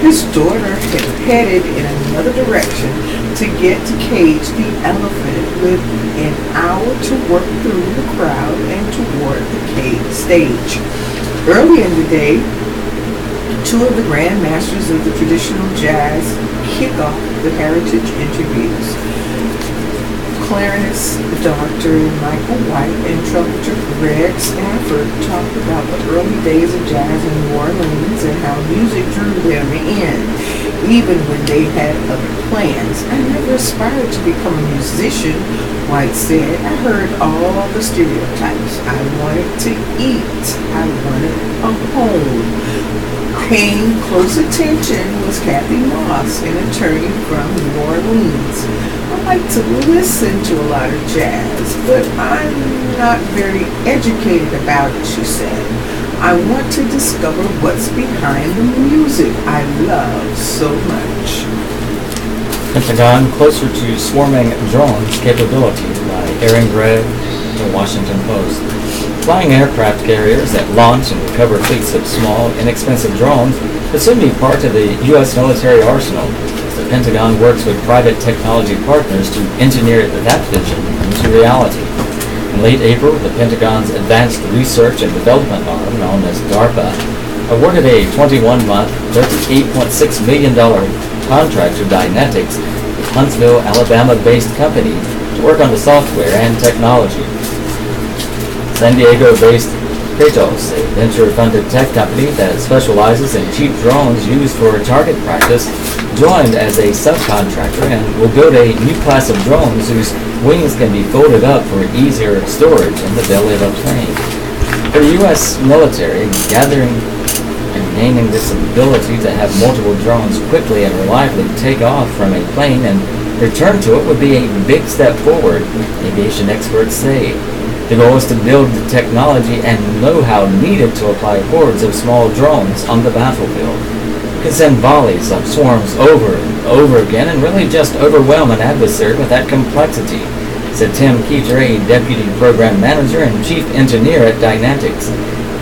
S2: His daughter had headed in another direction to get to Cage the Elephant with an hour to work through the crowd and toward the stage. Early in the day, two of the Grand Masters of the traditional jazz kick off the heritage interviews. Clarinetist Dr. Michael White and trumpeter Greg Stafford talked about the early days of jazz in New Orleans and how music drew them in, even when they had other plans. I never aspired to become a musician, White said. I heard all the stereotypes. I wanted to eat. I wanted a home. Paying close attention was Kathy Moss, an attorney from New Orleans. I like to listen to a lot of jazz, but I'm not very educated about it, she said. I want to discover what's behind the music I love so much.
S1: Pentagon closer to swarming drones capability by Aaron Gregg, The Washington Post. Flying aircraft carriers that launch and recover fleets of small, inexpensive drones will soon be part of the U.S. military arsenal, as the Pentagon works with private technology partners to engineer that vision into reality. In late April, the Pentagon's Advanced Research and Development Arm, known as DARPA, awarded a 21-month, $38.6 million contract to Dynetics, a Huntsville, Alabama-based company, to work on the software and technology. San Diego-based Kratos, a venture-funded tech company that specializes in cheap drones used for target practice, joined as a subcontractor and will build a new class of drones whose wings can be folded up for easier storage in the belly of a plane. For the U.S. military, gathering and gaining this ability to have multiple drones quickly and reliably take off from a plane and return to it would be a big step forward, aviation experts say. The goal is to build the technology and know-how needed to apply hordes of small drones on the battlefield. You can send volleys of swarms over and over again and really just overwhelm an adversary with that complexity, said Tim Keeter, a deputy program manager and chief engineer at Dynetics.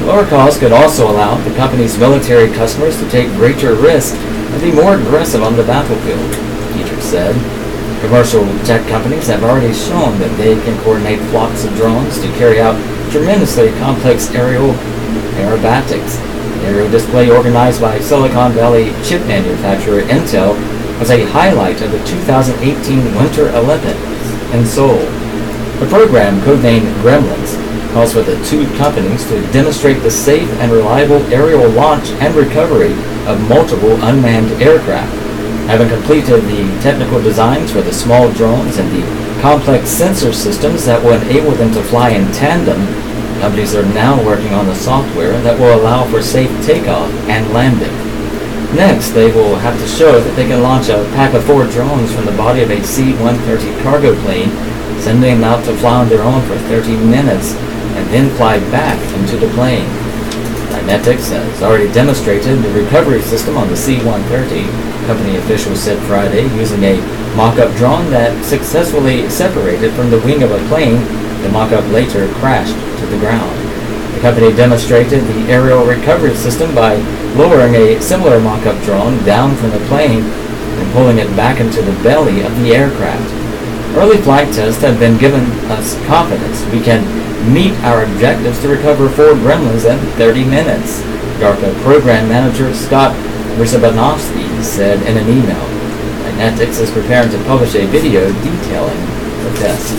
S1: Lower costs could also allow the company's military customers to take greater risks and be more aggressive on the battlefield, Keeter said. Commercial tech companies have already shown that they can coordinate flocks of drones to carry out tremendously complex aerial aerobatics. The aerial display organized by Silicon Valley chip manufacturer Intel was a highlight of the 2018 Winter Olympics in Seoul. The program, codenamed Gremlins, calls for the two companies to demonstrate the safe and reliable aerial launch and recovery of multiple unmanned aircraft. Having completed the technical designs for the small drones and the complex sensor systems that will enable them to fly in tandem, companies are now working on the software that will allow for safe takeoff and landing. Next, they will have to show that they can launch a pack of 4 drones from the body of a C-130 cargo plane, sending them out to fly on their own for 30 minutes, and then fly back into the plane. Dynetics has already demonstrated the recovery system on the C-130, company officials said Friday, using a mock-up drone that successfully separated from the wing of a plane. The mock-up later crashed to the ground. The company demonstrated the aerial recovery system by lowering a similar mock-up drone down from the plane and pulling it back into the belly of the aircraft. Early flight tests have been giving us confidence we can meet our objectives to recover 4 Gremlins in 30 minutes, DARPA program manager Scott Rysabanovsky said in an email. Dynetics is preparing to publish a video detailing the test.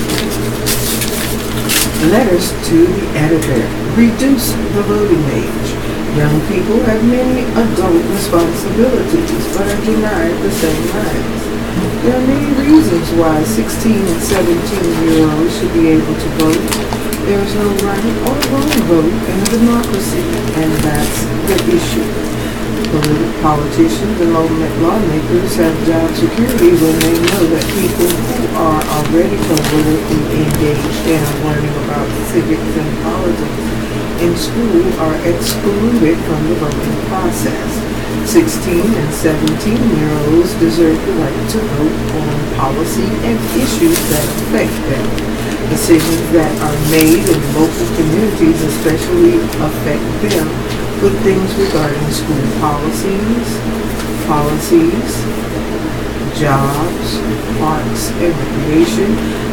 S2: Letters to the editor. Reduce the voting age. Young people have many adult responsibilities but are denied the same rights. There are many reasons why 16 and 17-year-olds should be able to vote. There is no right or wrong vote in a democracy, and that's the issue. Politicians and lawmakers have job security when they know that people who are already politically engaged and are learning about civics and politics in school are excluded from the voting process. 16 and 17-year-olds deserve the right to vote on policy and issues that affect them. Decisions that are made in local communities especially affect them, with things regarding school policies, jobs, parks and recreation,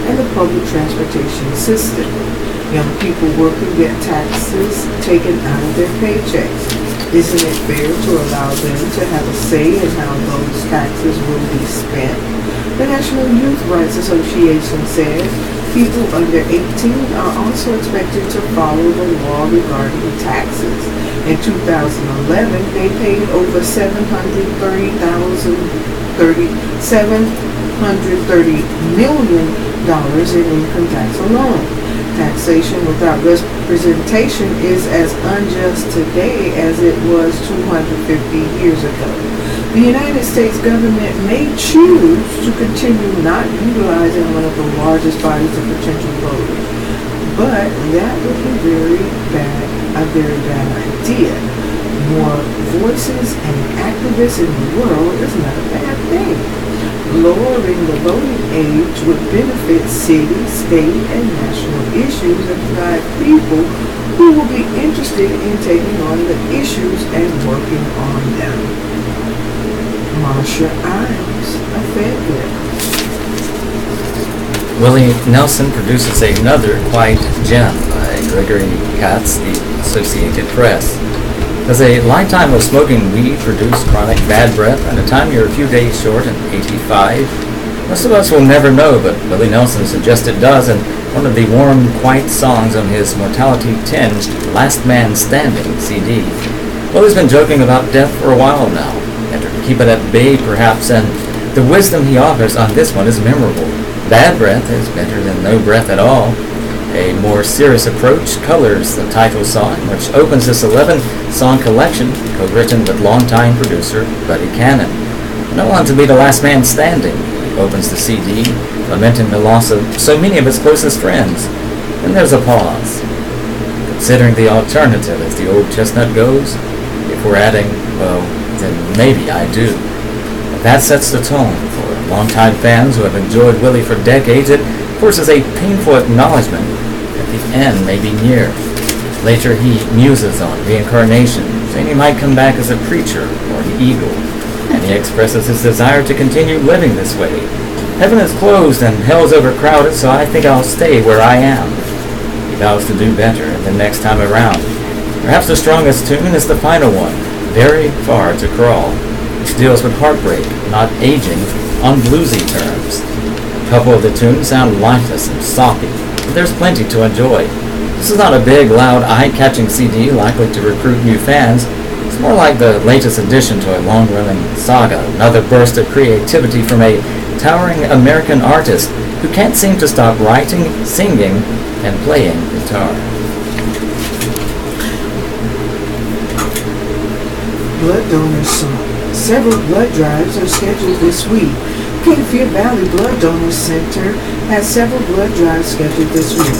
S2: and the public transportation system. Young people work and get taxes taken out of their paychecks. Isn't it fair to allow them to have a say in how those taxes will be spent? The National Youth Rights Association said people under 18 are also expected to follow the law regarding taxes. In 2011, they paid over $730 million in income tax alone. Taxation without representation is as unjust today as it was 250 years ago. The United States government may choose to continue not utilizing one of the largest bodies of potential voters, but that would be a very bad idea. More voices and activists in the world is not a bad thing. lowering the voting age would benefit city, state, and national issues and provide people who will be interested in taking on the issues and working on them. Marsha Ives of Fayetteville.
S1: Willie Nelson produces another quiet gem by Gregory Katz, the Associated Press. Does a lifetime of smoking weed produce chronic bad breath at a time you're a few days short and 85? Most of us will never know, but Willie Nelson suggests it does, and one of the warm, quiet songs on his mortality-tinged Last Man Standing CD. Willie's been joking about death for a while now, better to keep it at bay perhaps, and the wisdom he offers on this one is memorable. Bad breath is better than no breath at all. A more serious approach colors the title song, which opens this 11-song collection, co-written with longtime producer Buddy Cannon. No one to be the last man standing, he opens the CD, lamenting the loss of so many of his closest friends. Then there's a pause. Considering the alternative, as the old chestnut goes, if we're adding, well, then maybe I do. That sets the tone for longtime fans who have enjoyed Willie for decades. It forces a painful acknowledgement that the end may be near. Later he muses on reincarnation, saying he might come back as a preacher or an eagle, and he expresses his desire to continue living this way. Heaven is closed and hell is overcrowded, so I think I'll stay where I am. He vows to do better the next time around. Perhaps the strongest tune is the final one, Very Far to Crawl, which deals with heartbreak, not aging, on bluesy terms. A couple of the tunes sound lifeless and soppy, but there's plenty to enjoy. This is not a big, loud, eye-catching CD likely to recruit new fans. It's more like the latest addition to a long-running saga, another burst of creativity from a towering American artist who can't seem to stop writing, singing, and playing guitar.
S2: Blood donor song. Several blood drives are scheduled this week. Fayetteville Valley Blood Donor Center has several blood drives scheduled this week.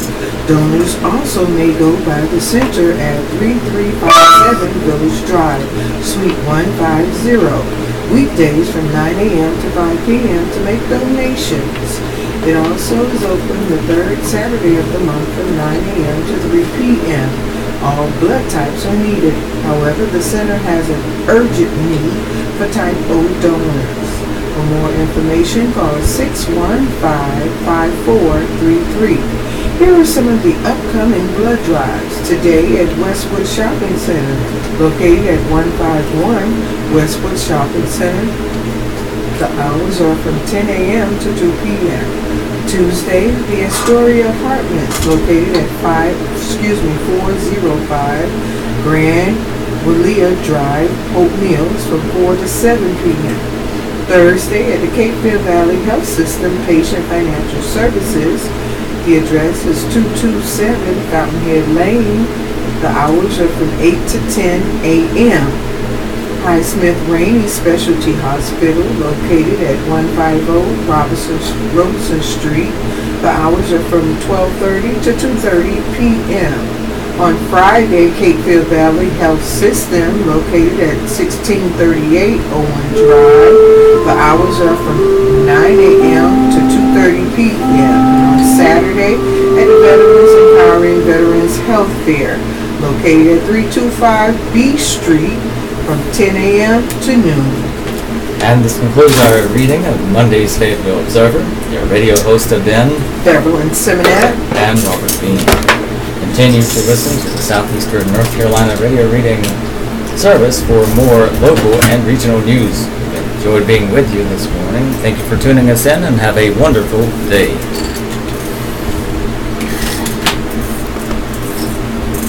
S2: Donors also may go by the center at 3357 Village Drive, Suite 150, weekdays from 9 a.m. to 5 p.m. to make donations. It also is open the third Saturday of the month from 9 a.m. to 3 p.m. All blood types are needed. However, the center has an urgent need for type O donors. For more information, call 615-5433. Here are some of the upcoming blood drives. Today at Westwood Shopping Center, located at 151 Westwood Shopping Center. The hours are from 10 a.m. to 2 p.m. Tuesday, the Astoria Apartments, located at 405 Grand Walia Drive, Hope Mills, from 4 to 7 p.m. Thursday, at the Fayetteville Valley Health System Patient Financial Services, the address is 227 Fountainhead Lane. The hours are from 8 to 10 a.m. Highsmith Rainey Specialty Hospital, located at 150 Robinson Street. The hours are from 12:30 to 2:30 p.m. On Friday, Fayetteville Valley Health System, located at 1638 Owen Drive. The hours are from 9 a.m. to 2:30 p.m. On Saturday, at the Veterans Empowering Veterans Health Fair, located at 325 B Street, from 10 a.m. to noon.
S1: And this concludes our reading of Monday's Fayetteville Observer. Your radio hosts have been
S2: Beverly Simonette
S1: and Robert Bean. Continue to listen to the Southeastern North Carolina radio reading service for more local and regional news. We enjoyed being with you this morning. Thank you for tuning us in and have a wonderful day.